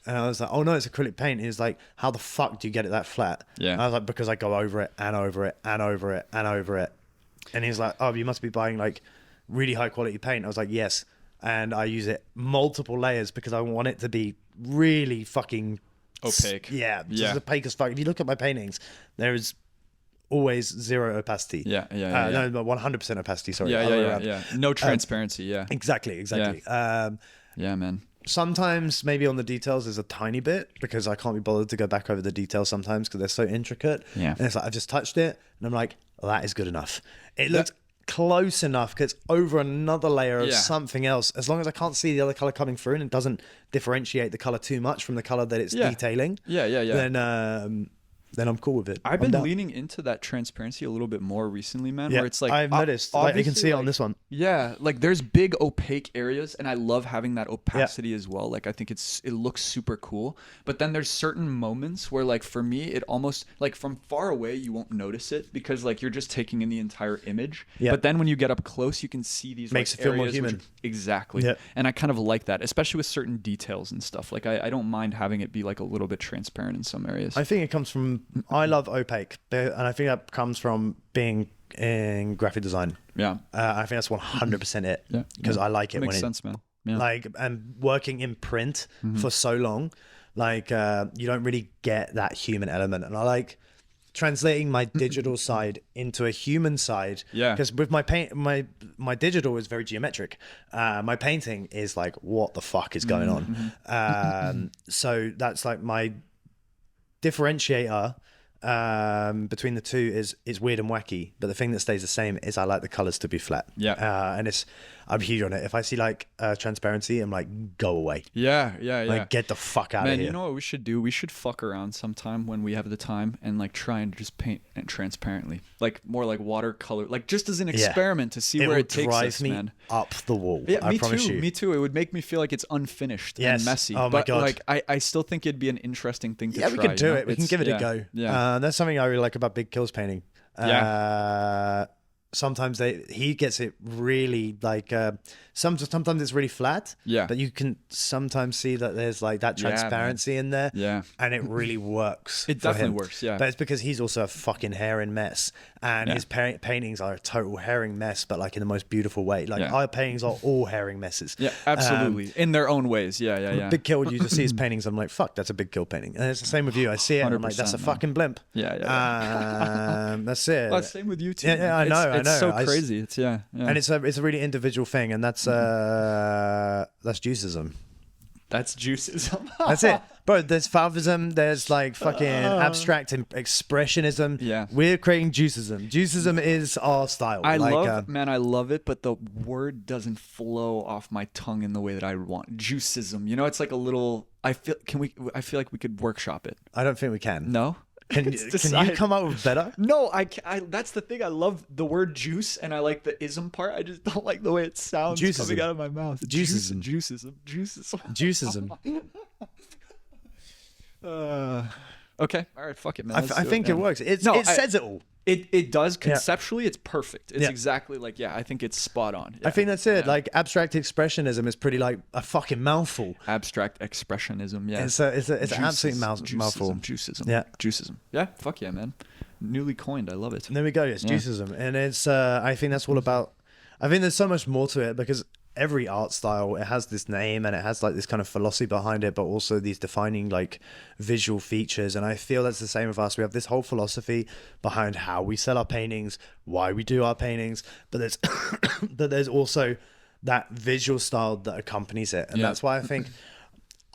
[SPEAKER 4] And I was like, oh no, it's acrylic paint. He's like, how the fuck do you get it that flat?
[SPEAKER 3] Yeah.
[SPEAKER 4] And I was like, because I go over it and over it and over it and over it. And he's like, oh, you must be buying like really high quality paint. I was like, yes. And I use it multiple layers because I want it to be really fucking
[SPEAKER 3] Opaque.
[SPEAKER 4] Just opaque as fuck. If you look at my paintings, there is always zero opacity.
[SPEAKER 3] Yeah.
[SPEAKER 4] No, 100% opacity. Sorry.
[SPEAKER 3] Yeah. No transparency.
[SPEAKER 4] Exactly.
[SPEAKER 3] Yeah, man.
[SPEAKER 4] Sometimes maybe on the details there's a tiny bit because I can't be bothered to go back over the details sometimes because they're so intricate.
[SPEAKER 3] Yeah.
[SPEAKER 4] And it's like I've just touched it and I'm like, well, that is good enough. It looks close enough because it's over another layer of something else. As long as I can't see the other color coming through and it doesn't differentiate the color too much from the color that it's detailing. Then I'm cool with it.
[SPEAKER 3] I've been leaning into that transparency a little bit more recently, man.
[SPEAKER 4] Yeah,
[SPEAKER 3] where it's like
[SPEAKER 4] I've noticed. Like, you can see it on
[SPEAKER 3] like,
[SPEAKER 4] this one.
[SPEAKER 3] Yeah, like there's big opaque areas, and I love having that opacity as well. Like I think it looks super cool. But then there's certain moments where, like for me, it almost like from far away you won't notice it because like you're just taking in the entire image.
[SPEAKER 4] Yeah.
[SPEAKER 3] But then when you get up close, you can see these
[SPEAKER 4] Makes
[SPEAKER 3] like,
[SPEAKER 4] it feel more
[SPEAKER 3] areas
[SPEAKER 4] human.
[SPEAKER 3] Exactly.
[SPEAKER 4] Yeah.
[SPEAKER 3] And I kind of like that, especially with certain details and stuff. Like I don't mind having it be like a little bit transparent in some areas.
[SPEAKER 4] I think it comes from I love opaque, and I think that comes from being in graphic design.
[SPEAKER 3] Yeah.
[SPEAKER 4] I think that's 100% it.
[SPEAKER 3] Yeah.
[SPEAKER 4] Because I like it
[SPEAKER 3] Makes
[SPEAKER 4] when
[SPEAKER 3] sense, man. Yeah.
[SPEAKER 4] like, and working in print for so long, like you don't really get that human element, and I like translating my digital side into a human side.
[SPEAKER 3] Yeah.
[SPEAKER 4] Because with my paint, my digital is very geometric. My painting is like, what the fuck is going on? So that's like my differentiator between the two is weird and wacky, but the thing that stays the same is I like the colors to be flat. And I'm huge on it. If I see like transparency, I'm like, go away.
[SPEAKER 3] Yeah.
[SPEAKER 4] Get the fuck out of here.
[SPEAKER 3] Man, you know what we should do? We should fuck around sometime when we have the time and like try and just paint it transparently, like more like watercolor, like just as an experiment to see where it takes us, man.
[SPEAKER 4] Up the wall.
[SPEAKER 3] Yeah,
[SPEAKER 4] I promise you.
[SPEAKER 3] Me too. It would make me feel like it's unfinished and messy.
[SPEAKER 4] Oh my
[SPEAKER 3] but
[SPEAKER 4] God.
[SPEAKER 3] like I still think it'd be an interesting thing to try.
[SPEAKER 4] We can do
[SPEAKER 3] you know?
[SPEAKER 4] it. We can give it a go.
[SPEAKER 3] Yeah.
[SPEAKER 4] That's something I really like about Big Kills painting. Sometimes he gets it really like sometimes it's really flat, but you can sometimes see that there's like that transparency in there, and it really works.
[SPEAKER 3] It definitely works,
[SPEAKER 4] but it's because he's also a fucking herring mess, and his paintings are a total herring mess, but like in the most beautiful way. Like our paintings are all herring messes.
[SPEAKER 3] Yeah, absolutely, in their own ways. Yeah.
[SPEAKER 4] Big Kill, you just see his paintings, I'm like, fuck, that's a Big Kill painting, and it's the same with you. I see it, and I'm like, that's a fucking blimp.
[SPEAKER 3] Yeah.
[SPEAKER 4] That's it.
[SPEAKER 3] Well, same with you too.
[SPEAKER 4] Yeah, I know.
[SPEAKER 3] It's so crazy. It's and
[SPEAKER 4] it's a really individual thing, and that's Juicism.
[SPEAKER 1] That's juicism.
[SPEAKER 4] That's it, bro. There's Fauvism. There's like fucking abstract and expressionism.
[SPEAKER 5] Yeah.
[SPEAKER 4] We're creating juicism. Juicism is our style.
[SPEAKER 5] I love it, but the word doesn't flow off my tongue in the way that I want. Juicism, you know, it's like a little. I feel like we could workshop it.
[SPEAKER 4] I don't think we can.
[SPEAKER 5] No.
[SPEAKER 4] Can you come up with better?
[SPEAKER 5] No, I that's the thing. I love the word juice, and I like the ism part. I just don't like the way it sounds coming out of my mouth.
[SPEAKER 4] Juicism.
[SPEAKER 5] Juicism. Okay. All right. Fuck it, man.
[SPEAKER 4] I think it works. It says it all.
[SPEAKER 5] It does conceptually. It's perfect. It's exactly like I think it's spot on.
[SPEAKER 4] I think that's it. Like abstract expressionism is pretty like a fucking mouthful.
[SPEAKER 5] Abstract expressionism. Yeah.
[SPEAKER 4] It's an absolute mouthful.
[SPEAKER 5] Juicism.
[SPEAKER 4] Yeah.
[SPEAKER 5] Juicism. Yeah. Fuck yeah, man. Newly coined. I love it.
[SPEAKER 4] And there we go. It's juicism, and it's. I think that's all about. I think there's so much more to it because every art style, it has this name and it has like this kind of philosophy behind it, but also these defining like visual features. And I feel that's the same with us. We have this whole philosophy behind how we sell our paintings, why we do our paintings, but there's also that visual style that accompanies it. And that's why I think,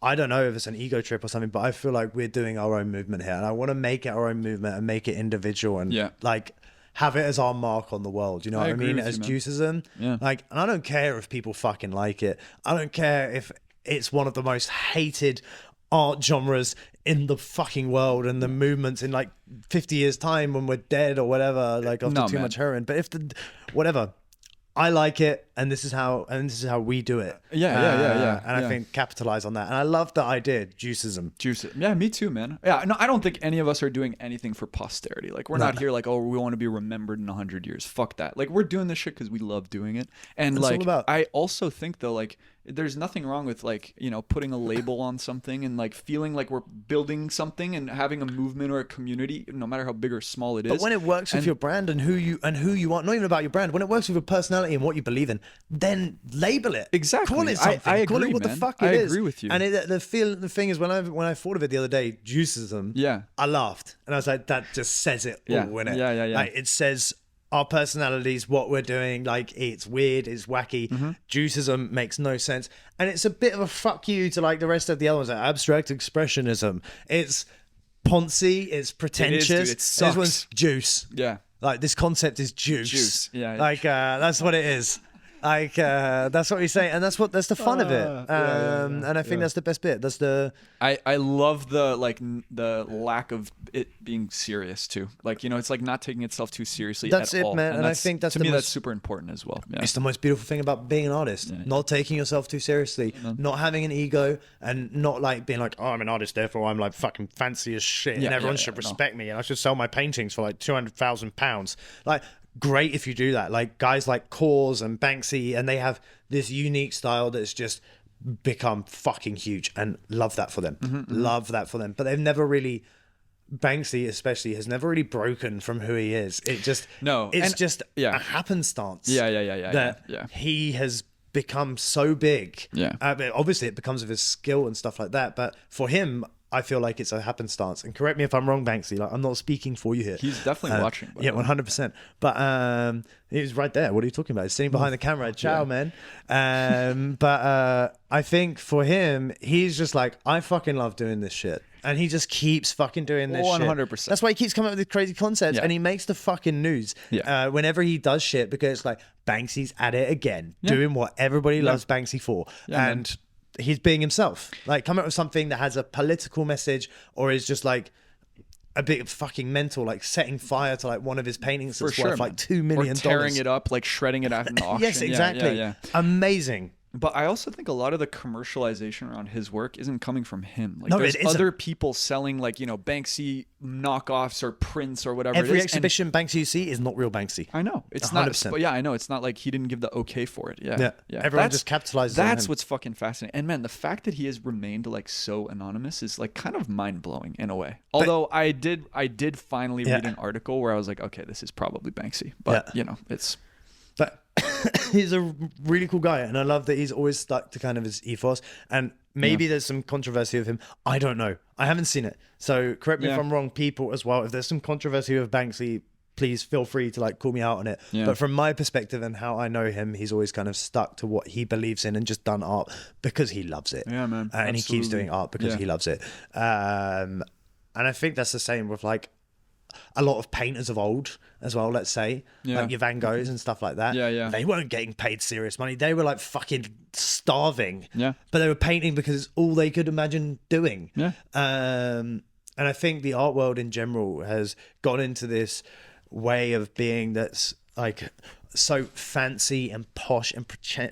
[SPEAKER 4] I don't know if it's an ego trip or something, but I feel like we're doing our own movement here, and I want to make it our own movement and make it individual and like have it as our mark on the world. You know what I mean? As juicism.
[SPEAKER 5] Yeah.
[SPEAKER 4] Like, and I don't care if people fucking like it. I don't care if it's one of the most hated art genres in the fucking world, and the movements in like 50 years time when we're dead or whatever, like after too much heroin. But if whatever, I like it, and this is how we do it.
[SPEAKER 5] Yeah.
[SPEAKER 4] And I think capitalize on that. And I love the idea, juicism.
[SPEAKER 5] Yeah, me too, man. Yeah, no, I don't think any of us are doing anything for posterity. Like, we're not here like, oh, we want to be remembered in 100 years. Fuck that. Like, we're doing this shit because we love doing it. And
[SPEAKER 4] that's
[SPEAKER 5] like,
[SPEAKER 4] all about.
[SPEAKER 5] I also think though, like, there's nothing wrong with like, you know, putting a label on something and like feeling like we're building something and having a movement or a community, no matter how big or small it is.
[SPEAKER 4] But when it works with your brand and who you are, not even about your brand, when it works with your personality and what you believe in, then label it.
[SPEAKER 5] Exactly.
[SPEAKER 4] Call it something.
[SPEAKER 5] I agree,
[SPEAKER 4] Call it what the fuck it is.
[SPEAKER 5] I agree with you.
[SPEAKER 4] And the thing is, when I thought of it the other day, juicism. I laughed and I was like, that just says it all, innit?
[SPEAKER 5] Yeah.
[SPEAKER 4] Like, it says our personalities, what we're doing, like, it's weird, it's wacky. Juicism makes no sense, and it's a bit of a fuck you to like the rest of the other ones, like abstract expressionism. It's poncy, it's pretentious.
[SPEAKER 5] It is, dude. It sucks.
[SPEAKER 4] This one's juice.
[SPEAKER 5] Yeah.
[SPEAKER 4] Like, this concept is juice.
[SPEAKER 5] Yeah.
[SPEAKER 4] Like, that's what it is. Like, that's what we say, and that's the fun of it. And I think that's the best bit. That's the.
[SPEAKER 5] I love the the lack of it being serious too. Like, you know, it's like not taking itself too seriously.
[SPEAKER 4] That's
[SPEAKER 5] at
[SPEAKER 4] it,
[SPEAKER 5] all.
[SPEAKER 4] man. And I think that's
[SPEAKER 5] to
[SPEAKER 4] the
[SPEAKER 5] me
[SPEAKER 4] most,
[SPEAKER 5] that's super important as well. Yeah.
[SPEAKER 4] It's the most beautiful thing about being an artist. Not taking yourself too seriously, not having an ego, and not like being like, oh, I'm an artist, therefore I'm like fucking fancy as shit, and everyone should respect me, and I should sell my paintings for like £200,000. Like, great if you do that. Like guys like Kors and Banksy, and they have this unique style that's just become fucking huge, and love that for them. Love that for them. But they've never really, Banksy especially, has never really broken from who he is. It just it's just a happenstance. That he has become so big. Obviously it becomes of his skill and stuff like that, but for him, I feel like it's a happenstance. And correct me if I'm wrong, Banksy. Like, I'm not speaking for you here.
[SPEAKER 5] He's definitely watching.
[SPEAKER 4] 100%. But he was right there. What are you talking about? He's sitting behind the camera. Ciao, man. But I think for him, he's just like, I fucking love doing this shit. And he just keeps fucking doing this 100%. Shit. That's why he keeps coming up with these crazy concepts, and he makes the fucking news whenever he does shit, because it's like, Banksy's at it again, doing what everybody loves Banksy for. And he's being himself. Like, come up with something that has a political message, or is just like a bit fucking mental, like setting fire to like one of his paintings that's worth like $2 million.
[SPEAKER 5] Or tearing it up, like shredding it at an auction.
[SPEAKER 4] Yes, exactly. Amazing.
[SPEAKER 5] But I also think a lot of the commercialization around his work isn't coming from him. Like,
[SPEAKER 4] no,
[SPEAKER 5] there's other people selling, like, you know, Banksy knockoffs or prints or whatever.
[SPEAKER 4] Every
[SPEAKER 5] it is.
[SPEAKER 4] exhibition Banksy you see is not real Banksy.
[SPEAKER 5] I know it's
[SPEAKER 4] 100%.
[SPEAKER 5] not. But yeah, I know it's not like he didn't give the okay for it. Yeah.
[SPEAKER 4] Everyone just capitalizes.
[SPEAKER 5] That's what's fucking fascinating. And man, the fact that he has remained like so anonymous is like kind of mind blowing in a way. Although I did finally read an article where I was like, okay, this is probably Banksy. But you know, it's.
[SPEAKER 4] But he's a really cool guy, and I love that he's always stuck to kind of his ethos. And maybe there's some controversy of him. I don't know. I haven't seen it. So correct me if I'm wrong, people as well. If there's some controversy with Banksy, please feel free to like call me out on it.
[SPEAKER 5] Yeah.
[SPEAKER 4] But from my perspective and how I know him, he's always kind of stuck to what he believes in and just done art because he loves it.
[SPEAKER 5] Yeah, man.
[SPEAKER 4] And he keeps doing art because he loves it. And I think that's the same with like a lot of painters of old as well, let's say, like your Van Goghs and stuff like that. They weren't getting paid serious money. They were like fucking starving. But they were painting because it's all they could imagine doing. And I think the art world in general has gone into this way of being that's like so fancy and posh and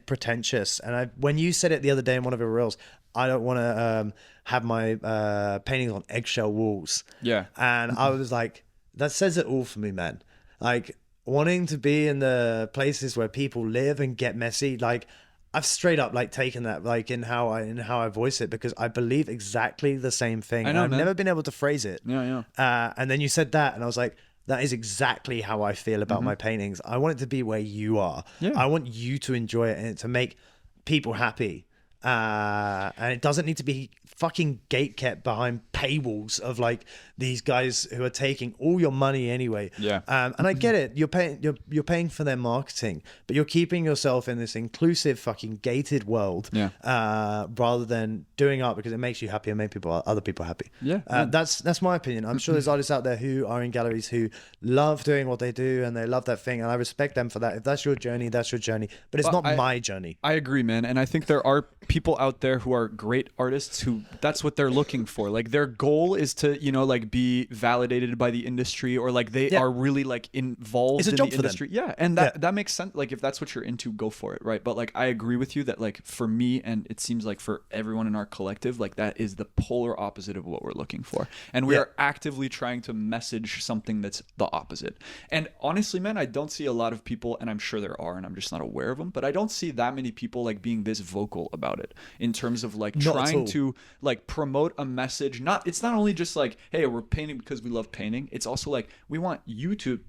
[SPEAKER 4] pretentious. And when you said it the other day in one of your reels, I don't want to have my paintings on eggshell walls. And I was like, that says it all for me, man. Like wanting to be in the places where people live and get messy. Like I've straight up like taken that like in how I voice it, because I believe exactly the same thing.
[SPEAKER 5] I know,
[SPEAKER 4] I've never been able to phrase it. And then you said that and I was like, that is exactly how I feel about my paintings. I want it to be where you are. I want you to enjoy it and to make people happy. And it doesn't need to be fucking gatekept behind paywalls of like these guys who are taking all your money anyway. And I get it. You're paying for their marketing, but you're keeping yourself in this inclusive fucking gated world. Rather than doing art because it makes you happy and make other people happy. That's my opinion. I'm sure there's artists out there who are in galleries who love doing what they do and they love that thing, and I respect them for that. If that's your journey, that's your journey. But it's not my journey.
[SPEAKER 5] I agree, man. And I think there are people out there who are great artists who that's what they're looking for. Like their goal is to, you know, like be validated by the industry, or like they are really like involved in the industry. And that makes sense. Like if that's what you're into, go for it, right? But like I agree with you that like for me, and it seems like for everyone in our collective, like that is the polar opposite of what we're looking for. And we are actively trying to message something that's the opposite. And honestly, man, I don't see a lot of people, and I'm sure there are, and I'm just not aware of them, but I don't see that many people like being this vocal about it in terms of like trying to like promote a message. It's not only just like, hey, we're painting because we love painting. It's also like we want to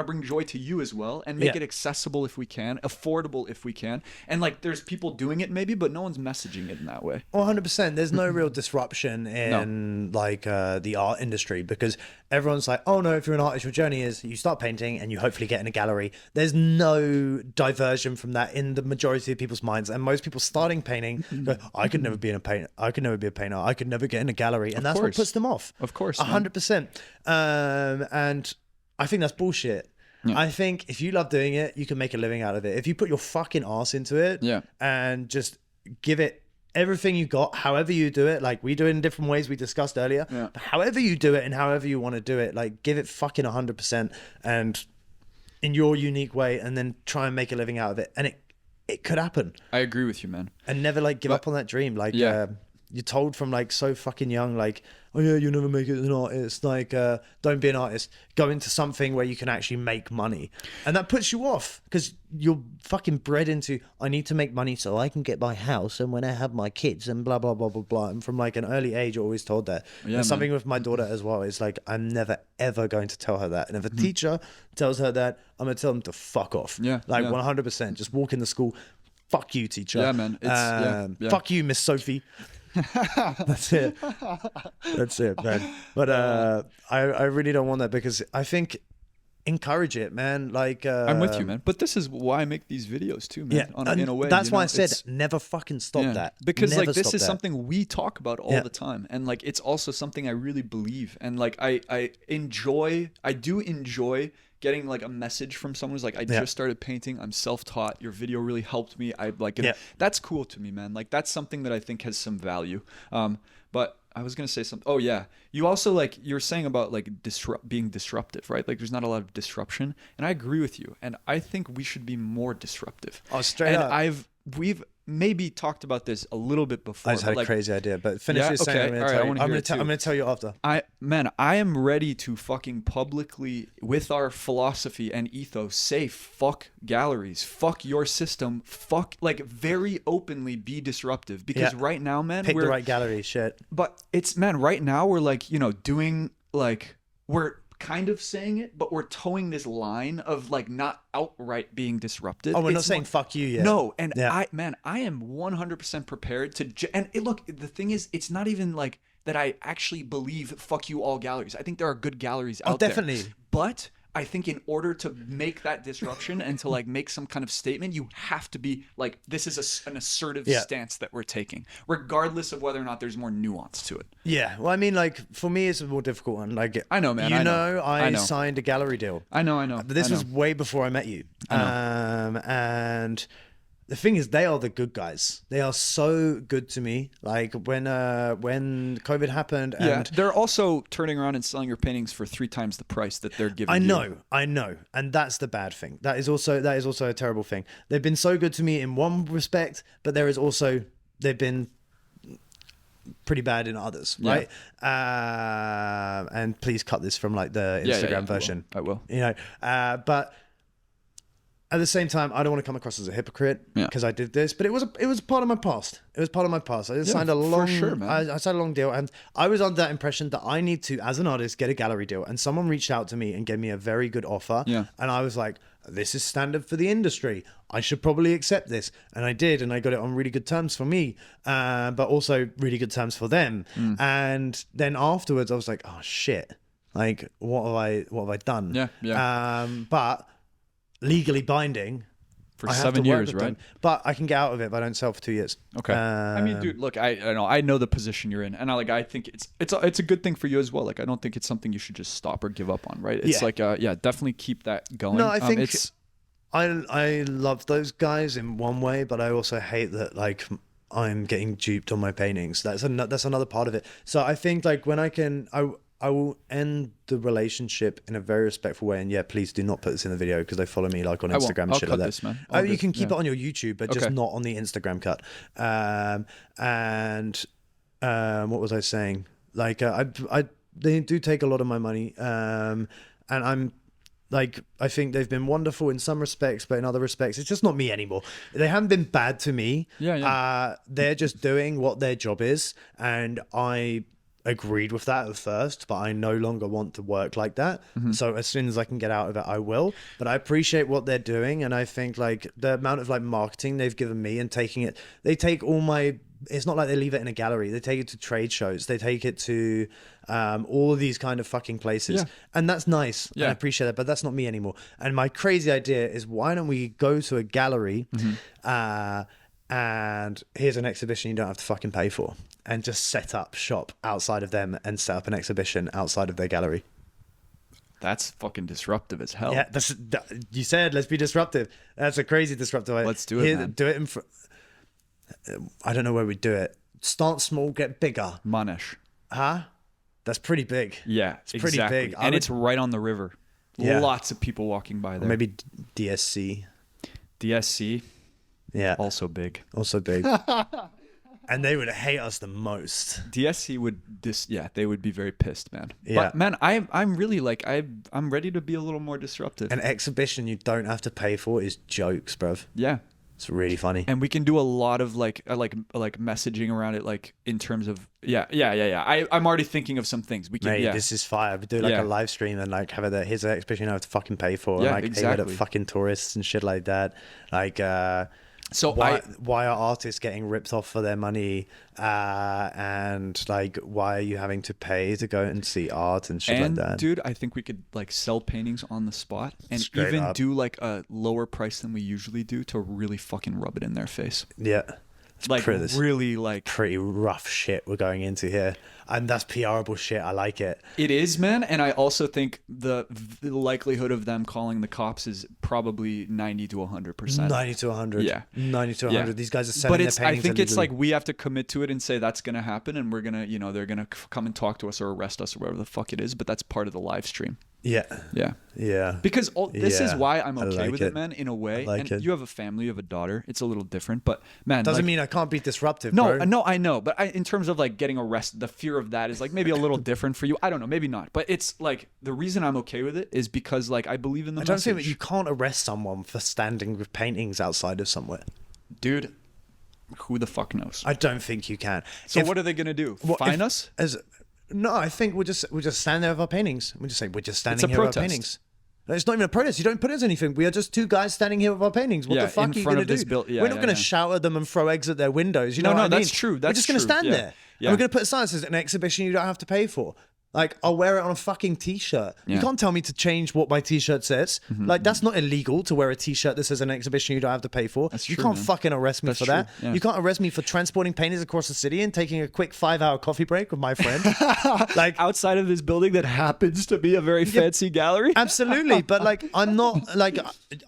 [SPEAKER 5] bring joy to you as well, and make it accessible if we can, affordable if we can. And like there's people doing it maybe, but no one's messaging it in that way.
[SPEAKER 4] 100%. There's no real disruption in like the art industry, because everyone's like, oh no, if you're an artist, your journey is you start painting and you hopefully get in a gallery. There's no diversion from that in the majority of people's minds, and most people starting painting go, I could never be a painter, I could never get in a gallery, and that's what puts them off.
[SPEAKER 5] Of course,
[SPEAKER 4] 100%. And I think that's bullshit. I think if you love doing it, you can make a living out of it. If you put your fucking ass into it and just give it everything you got, however you do it, like we do it in different ways we discussed earlier, but however you do it and however you want to do it, like give it fucking 100% and in your unique way, and then try and make a living out of it. And it could happen.
[SPEAKER 5] I agree with you, man.
[SPEAKER 4] And never like give up on that dream. Like you're told from like so fucking young, like, oh yeah, you'll never make it as an artist. Like, don't be an artist. Go into something where you can actually make money. And that puts you off because you're fucking bred into, I need to make money so I can get my house and when I have my kids and blah, blah, blah, blah, blah. And from like an early age, you're always told that. And something with my daughter as well is like, I'm never, ever going to tell her that. And if a teacher tells her that, I'm going to tell them to fuck off. 100%. Just walk in the school. Fuck you, teacher.
[SPEAKER 5] Yeah, man.
[SPEAKER 4] Fuck you, Miss Sophie. That's it, man. But I really don't want that, because I think encourage it, man. Like
[SPEAKER 5] I'm with you, man. But this is why I make these videos too, man. In a way,
[SPEAKER 4] that's why I said never fucking stop that,
[SPEAKER 5] because like this is something we talk about all the time, and like it's also something I really believe, and like I do enjoy getting like a message from someone who's like, I just started painting, I'm self-taught, your video really helped me, I like it. That's cool to me, man. Like that's something that I think has some value. But I was gonna say something. Oh yeah, you also like you're saying about like being disruptive, right? Like there's not a lot of disruption, and I agree with you. And I think we should be more disruptive.
[SPEAKER 4] Oh, straight up.
[SPEAKER 5] And we've maybe talked about this a little bit before.
[SPEAKER 4] I just had a crazy idea, but finish your saying. I'm going to tell you after.
[SPEAKER 5] I am ready to fucking publicly, with our philosophy and ethos, say fuck galleries, fuck your system, fuck, like very openly be disruptive, because right now, man,
[SPEAKER 4] pick the right gallery, shit.
[SPEAKER 5] But it's, man, right now we're like, you know, doing like, we're kind of saying it, but we're towing this line of like not outright being disruptive.
[SPEAKER 4] Oh, we're not saying fuck you yet.
[SPEAKER 5] No, and I am 100% prepared to. Look, the thing is, it's not even like that. I actually believe fuck you all galleries. I think there are good galleries out
[SPEAKER 4] definitely.
[SPEAKER 5] there. But I think in order to make that disruption and to like make some kind of statement, you have to be like, this is an assertive stance that we're taking, regardless of whether or not there's more nuance to it.
[SPEAKER 4] Yeah. Well, I mean, like for me, it's a more difficult one. Like
[SPEAKER 5] I know, man.
[SPEAKER 4] I signed a gallery deal.
[SPEAKER 5] I know.
[SPEAKER 4] But this was way before I met you. And the thing is, they are the good guys. They are so good to me. Like when COVID happened, and
[SPEAKER 5] they're also turning around and selling your paintings for 3 times the price that they're giving.
[SPEAKER 4] I know, and that's the bad thing. That is also a terrible thing. They've been so good to me in one respect, but they've been pretty bad in others, right? And please cut this from like the Instagram version.
[SPEAKER 5] I will.
[SPEAKER 4] You know, but. At the same time, I don't want to come across as a hypocrite because I did this, but it was part of my past. It was part of my past. I signed a long, I signed a long deal, and I was under that impression that I need to, as an artist, get a gallery deal. And someone reached out to me and gave me a very good offer. Yeah. And I was like, this is standard for the industry. I should probably accept this. And I did, and I got it on really good terms for me, but also really good terms for them. And then afterwards, I was like, oh shit, like what have I done? But legally binding
[SPEAKER 5] for 7 years, right?
[SPEAKER 4] But I can get out of it if I don't sell for 2 years.
[SPEAKER 5] Okay. I mean, dude, look, I know the position you're in, and I think it's a good thing for you as well. Like, I don't think it's something you should just stop or give up on, right? It's definitely keep that going.
[SPEAKER 4] No, I think I love those guys in one way, but I also hate that like I'm getting duped on my paintings. That's another part of it. So I think like when I will end the relationship in a very respectful way. And please do not put this in the video because they follow me like on Instagram and shit like that.
[SPEAKER 5] This, man.
[SPEAKER 4] You can keep it on your YouTube, but just not on the Instagram cut. What was I saying? Like, they do take a lot of my money. And I'm like, I think they've been wonderful in some respects, but in other respects, it's just not me anymore. They haven't been bad to me. They're just doing what their job is. And I agreed with that at first, but I no longer want to work like that. So as soon as I can get out of it, I will. But I appreciate what they're doing, and I think like the amount of like marketing they've given me and taking it, they take all my. It's not like they leave it in a gallery. They take it to trade shows. They take it to all of these kind of fucking places, and that's nice. I appreciate that, but that's not me anymore. And my crazy idea is, why don't we go to a gallery? And here's an exhibition you don't have to fucking pay for, and just set up shop outside of them and set up an exhibition outside of their gallery.
[SPEAKER 5] That's fucking disruptive as hell.
[SPEAKER 4] Yeah, you said let's be disruptive. That's a crazy disruptive idea.
[SPEAKER 5] Let's do it, man.
[SPEAKER 4] Do it I don't know where we do it. Start small, get bigger.
[SPEAKER 5] Monash.
[SPEAKER 4] Huh? That's pretty big.
[SPEAKER 5] Yeah,
[SPEAKER 4] it's pretty big.
[SPEAKER 5] And it's right on the river. Lots of people walking by there.
[SPEAKER 4] Or maybe DSC.
[SPEAKER 5] DSC.
[SPEAKER 4] Yeah.
[SPEAKER 5] Also big.
[SPEAKER 4] And they would hate us the most.
[SPEAKER 5] DSC would they would be very pissed, man. Yeah. But man, I'm really like I'm ready to be a little more disruptive.
[SPEAKER 4] An exhibition you don't have to pay for is jokes, bruv.
[SPEAKER 5] Yeah.
[SPEAKER 4] It's really funny.
[SPEAKER 5] And we can do a lot of like messaging around it, like in terms of I'm already thinking of some things. We can
[SPEAKER 4] this is fire. We do like a live stream and like have it there. Here's an exhibition you have to fucking pay for.
[SPEAKER 5] Yeah,
[SPEAKER 4] and, like
[SPEAKER 5] exactly.
[SPEAKER 4] At fucking tourists and shit like that. Like
[SPEAKER 5] so
[SPEAKER 4] why are artists getting ripped off for their money? And like, why are you having to pay to go and see art and shit like that?
[SPEAKER 5] Dude, I think we could like sell paintings on the spot and straight even up. Do like a lower price than we usually do to really fucking rub it in their face.
[SPEAKER 4] Yeah. It's
[SPEAKER 5] like really like
[SPEAKER 4] pretty rough shit we're going into here, and that's PRable shit. I like it.
[SPEAKER 5] It is, man. And I also think the likelihood of them calling the cops is probably 90 to 100%.
[SPEAKER 4] 90 to 100.
[SPEAKER 5] Yeah,
[SPEAKER 4] 90 to 100. These guys are selling their paintings.
[SPEAKER 5] I think it's like we have to commit to it and say that's gonna happen, and we're gonna, they're gonna come and talk to us or arrest us or whatever the fuck it is. But that's part of the live stream. Yeah. Because this is why I'm okay with it, man. In a way, you have a family, you have a daughter. It's a little different, but man,
[SPEAKER 4] doesn't mean I can't be disruptive.
[SPEAKER 5] No,
[SPEAKER 4] bro.
[SPEAKER 5] No, I know, but in terms of like getting arrested, the fear of that is like maybe a little different for you. I don't know, maybe not, but it's like the reason I'm okay with it is because like I believe in the message. I don't think
[SPEAKER 4] that you can't arrest someone for standing with paintings outside of somewhere,
[SPEAKER 5] dude. Who the fuck knows?
[SPEAKER 4] I don't think you can.
[SPEAKER 5] So what are they gonna do? Fine us?
[SPEAKER 4] No, I think we'll just stand there with our paintings. We'll just say we're just standing here with our paintings. No, it's not even a protest. You don't put it as anything. We are just two guys standing here with our paintings. What the fuck are you going to do? We're not going to shout at them and throw eggs at their windows. You know what I mean?
[SPEAKER 5] That's true.
[SPEAKER 4] We're just going to stand there. And we're going to put a sign that says an exhibition you don't have to pay for. Like, I'll wear it on a fucking t-shirt.
[SPEAKER 5] Yeah.
[SPEAKER 4] You can't tell me to change what my t-shirt says. Like, that's not illegal to wear a t-shirt that says an exhibition you don't have to pay for.
[SPEAKER 5] That's
[SPEAKER 4] you
[SPEAKER 5] true,
[SPEAKER 4] can't
[SPEAKER 5] man.
[SPEAKER 4] fucking arrest me
[SPEAKER 5] That's
[SPEAKER 4] for that.
[SPEAKER 5] true, yeah.
[SPEAKER 4] You can't arrest me for transporting paintings across the city and taking a quick 5-hour coffee break with my friend. Like,
[SPEAKER 5] Outside of this building that happens to be a very fancy gallery.
[SPEAKER 4] absolutely. But like, I'm not like,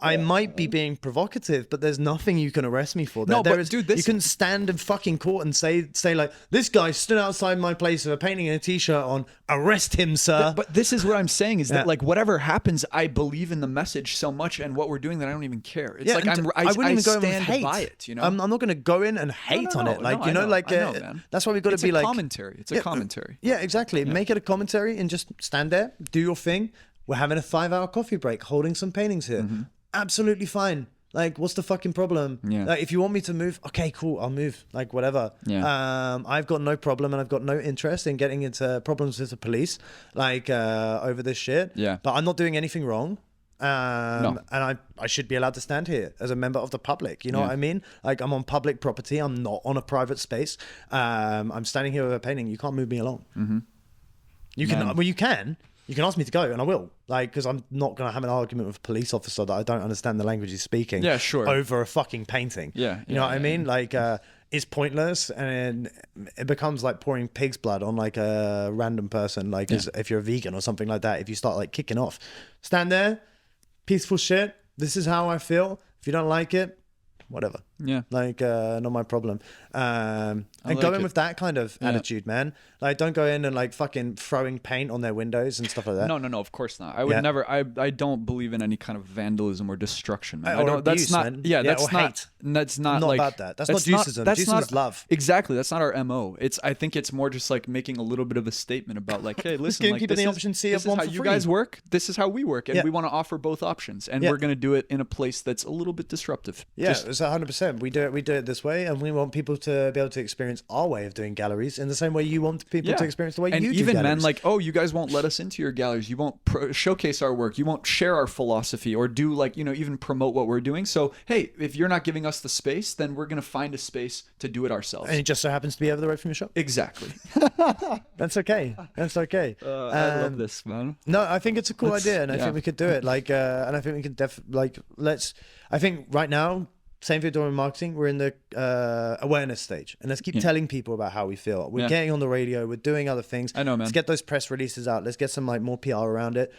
[SPEAKER 4] I might be being provocative, but there's nothing you can arrest me for.
[SPEAKER 5] No, but dude, this-
[SPEAKER 4] you can stand in fucking court and say like, this guy stood outside my place with a painting and a t-shirt on. Arrest him, sir.
[SPEAKER 5] But this is what I'm saying is
[SPEAKER 4] Yeah.
[SPEAKER 5] that like whatever happens, I believe in the message so much and what we're doing that I don't even care. It's like
[SPEAKER 4] and
[SPEAKER 5] I
[SPEAKER 4] wouldn't even go in with
[SPEAKER 5] stand
[SPEAKER 4] hate.
[SPEAKER 5] by it. You know,
[SPEAKER 4] I'm not going to go in and hate on it. Like,
[SPEAKER 5] no,
[SPEAKER 4] you know,
[SPEAKER 5] I
[SPEAKER 4] like,
[SPEAKER 5] know, man.
[SPEAKER 4] that's why we've got
[SPEAKER 5] It's
[SPEAKER 4] to be
[SPEAKER 5] a
[SPEAKER 4] like
[SPEAKER 5] commentary. It's a commentary.
[SPEAKER 4] Yeah, exactly. Make it a commentary and just stand there, do your thing. We're having a 5-hour coffee break, holding some paintings here. Absolutely fine. Like, what's the fucking problem?
[SPEAKER 5] Yeah.
[SPEAKER 4] Like, if you want me to move, okay, cool, I'll move. Like, whatever.
[SPEAKER 5] Yeah.
[SPEAKER 4] I've got no problem and I've got no interest in getting into problems with the police, like, over this shit.
[SPEAKER 5] Yeah.
[SPEAKER 4] But I'm not doing anything wrong.
[SPEAKER 5] No.
[SPEAKER 4] And I should be allowed to stand here as a member of the public. You know
[SPEAKER 5] Yeah.
[SPEAKER 4] what I mean? Like, I'm on public property. I'm not on a private space. I'm standing here with a painting. You can't move me along. You can.
[SPEAKER 5] Man.
[SPEAKER 4] Well, you can. You can ask me to go, and I will. Like, because I'm not going to have an argument with a police officer that I don't understand the language he's speaking.
[SPEAKER 5] Yeah, sure.
[SPEAKER 4] Over a fucking painting.
[SPEAKER 5] Yeah,
[SPEAKER 4] You know
[SPEAKER 5] yeah,
[SPEAKER 4] what I mean? Like, it's pointless, and it becomes like pouring pig's blood on like a random person. Like, if you're a vegan or something like that, if you start like kicking off, stand there, peaceful shit. This is how I feel. If you don't like it, whatever.
[SPEAKER 5] Yeah.
[SPEAKER 4] Like, not my problem. And
[SPEAKER 5] like
[SPEAKER 4] go in
[SPEAKER 5] it.
[SPEAKER 4] with that kind of attitude, man. Like, don't go in and like fucking throwing paint on their windows and stuff like that.
[SPEAKER 5] No, of course not. I would
[SPEAKER 4] Yeah.
[SPEAKER 5] never. I don't believe in any kind of vandalism or destruction. Man.
[SPEAKER 4] Or
[SPEAKER 5] I don't.
[SPEAKER 4] abuse,
[SPEAKER 5] that's not.
[SPEAKER 4] man.
[SPEAKER 5] Yeah, that's
[SPEAKER 4] or
[SPEAKER 5] not.
[SPEAKER 4] hate.
[SPEAKER 5] That's not
[SPEAKER 4] I'm not
[SPEAKER 5] like
[SPEAKER 4] about that. That's not juicism. Juicism is love.
[SPEAKER 5] Exactly. That's not our MO. I think it's more just like making a little bit of a statement about like, hey, listen,
[SPEAKER 4] giving
[SPEAKER 5] like
[SPEAKER 4] people
[SPEAKER 5] this
[SPEAKER 4] the
[SPEAKER 5] is,
[SPEAKER 4] option to see
[SPEAKER 5] this
[SPEAKER 4] if
[SPEAKER 5] is
[SPEAKER 4] one
[SPEAKER 5] how
[SPEAKER 4] for
[SPEAKER 5] you
[SPEAKER 4] free.
[SPEAKER 5] guys work. This is how we work, and
[SPEAKER 4] Yeah.
[SPEAKER 5] we want to offer both options, and
[SPEAKER 4] Yeah.
[SPEAKER 5] we're going to do it in a place that's a little bit disruptive.
[SPEAKER 4] Yeah,
[SPEAKER 5] Just-
[SPEAKER 4] it's 100%. We do it this way, and we want people to be able to experience our way of doing galleries in the same way you want people to experience the way
[SPEAKER 5] and
[SPEAKER 4] you do
[SPEAKER 5] even
[SPEAKER 4] galleries.
[SPEAKER 5] man, like, oh, you guys won't let us into your galleries. You won't showcase our work. You won't share our philosophy or do like, you know, even promote what we're doing. So, hey, if you're not giving us the space, then we're going to find a space to do it ourselves.
[SPEAKER 4] And it just so happens to be over the road from your shop.
[SPEAKER 5] Exactly.
[SPEAKER 4] That's okay. That's okay.
[SPEAKER 5] I love this, man.
[SPEAKER 4] No, I think it's a cool idea, and I
[SPEAKER 5] yeah.
[SPEAKER 4] think we could do it. Like, and I think we could I think right now, same thing doing marketing. We're in the awareness stage, and let's keep telling people about how we feel. We're getting on the radio. We're doing other things.
[SPEAKER 5] I know, man.
[SPEAKER 4] Let's get those press releases out. Let's get some like more PR around it,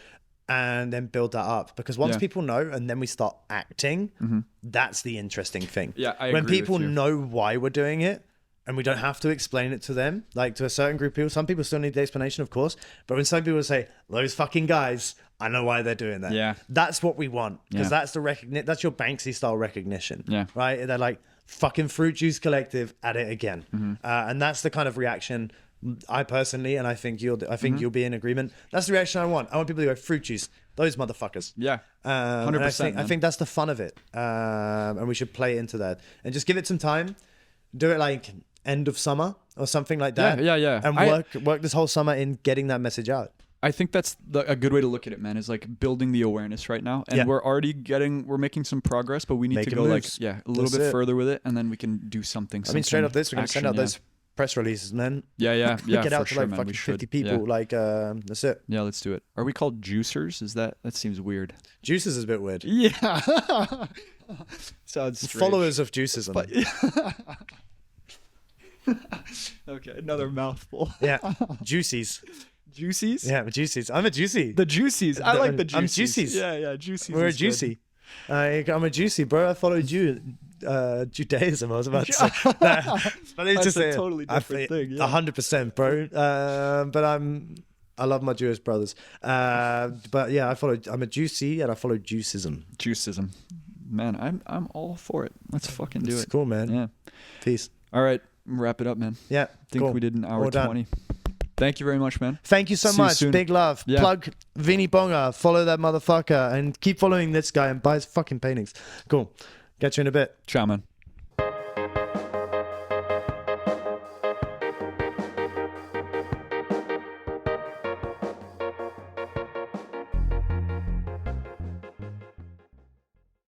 [SPEAKER 4] and then build that up. Because once people know, and then we start acting, that's the interesting thing.
[SPEAKER 5] Yeah, I
[SPEAKER 4] when
[SPEAKER 5] agree
[SPEAKER 4] people
[SPEAKER 5] with you.
[SPEAKER 4] know why we're doing it. And we don't have to explain it to them, like to a certain group of people. Some people still need the explanation, of course. But when some people say, those fucking guys, I know why they're doing that.
[SPEAKER 5] Yeah.
[SPEAKER 4] That's what we want. Because
[SPEAKER 5] Yeah.
[SPEAKER 4] that's the that's your Banksy style recognition.
[SPEAKER 5] Yeah.
[SPEAKER 4] Right? They're like, fucking Fruit Juice Collective at it again.
[SPEAKER 5] Mm-hmm.
[SPEAKER 4] And that's the kind of reaction I personally, and I think
[SPEAKER 5] Mm-hmm.
[SPEAKER 4] you'll be in agreement. That's the reaction I want. I want people to go, Fruit Juice, those motherfuckers.
[SPEAKER 5] Yeah.
[SPEAKER 4] And
[SPEAKER 5] 100%.
[SPEAKER 4] I think that's the fun of it. And we should play into that. And just give it some time. Do it like end of summer or something like that.
[SPEAKER 5] Yeah.
[SPEAKER 4] And work this whole summer in getting that message out.
[SPEAKER 5] I think that's a good way to look at it, man, is like building the awareness right now. And we're making some progress, but we need to
[SPEAKER 4] Making
[SPEAKER 5] go
[SPEAKER 4] moves.
[SPEAKER 5] like, a little
[SPEAKER 4] That's
[SPEAKER 5] bit
[SPEAKER 4] it.
[SPEAKER 5] further with it. And then we can do something.
[SPEAKER 4] I mean, straight up this, we're going to send out those press releases, man.
[SPEAKER 5] Yeah.
[SPEAKER 4] Get out
[SPEAKER 5] for
[SPEAKER 4] to
[SPEAKER 5] sure,
[SPEAKER 4] like
[SPEAKER 5] man.
[SPEAKER 4] fucking
[SPEAKER 5] We
[SPEAKER 4] 50
[SPEAKER 5] should.
[SPEAKER 4] people.
[SPEAKER 5] Yeah.
[SPEAKER 4] Like, that's it.
[SPEAKER 5] Yeah, let's do it. Are we called juicers? That seems weird.
[SPEAKER 4] Juices is a bit weird.
[SPEAKER 5] Yeah. Sounds strange.
[SPEAKER 4] Followers of Juices.
[SPEAKER 5] Okay, another mouthful.
[SPEAKER 4] Yeah. Juicies.
[SPEAKER 5] Juicies?
[SPEAKER 4] Yeah, juices. I'm a juicy.
[SPEAKER 5] The juicies. I like the juicies.
[SPEAKER 4] I'm juicies.
[SPEAKER 5] Yeah, juicies.
[SPEAKER 4] We're a
[SPEAKER 5] is good.
[SPEAKER 4] juicy. I'm a juicy, bro. I follow Judaism. I was about to say. But it's
[SPEAKER 5] That's
[SPEAKER 4] just
[SPEAKER 5] a totally different thing. Yeah.
[SPEAKER 4] 100%, bro. But I love my Jewish brothers. But yeah, I'm a juicy, and I follow juicism.
[SPEAKER 5] Juicism. Man, I'm all for it. Let's fucking do
[SPEAKER 4] It's
[SPEAKER 5] it.
[SPEAKER 4] cool, man.
[SPEAKER 5] Yeah.
[SPEAKER 4] Peace.
[SPEAKER 5] All right, wrap it up, man.
[SPEAKER 4] Yeah.
[SPEAKER 5] I think
[SPEAKER 4] cool.
[SPEAKER 5] we did an hour
[SPEAKER 4] All done.
[SPEAKER 5] 20. Thank you very much, man.
[SPEAKER 4] Thank you so
[SPEAKER 5] See you
[SPEAKER 4] much.
[SPEAKER 5] soon.
[SPEAKER 4] Big love.
[SPEAKER 5] Yeah.
[SPEAKER 4] Plug Vinny Bonger. Follow that motherfucker and keep following this guy and buy his fucking paintings. Cool. Catch you in a bit.
[SPEAKER 5] Ciao, man.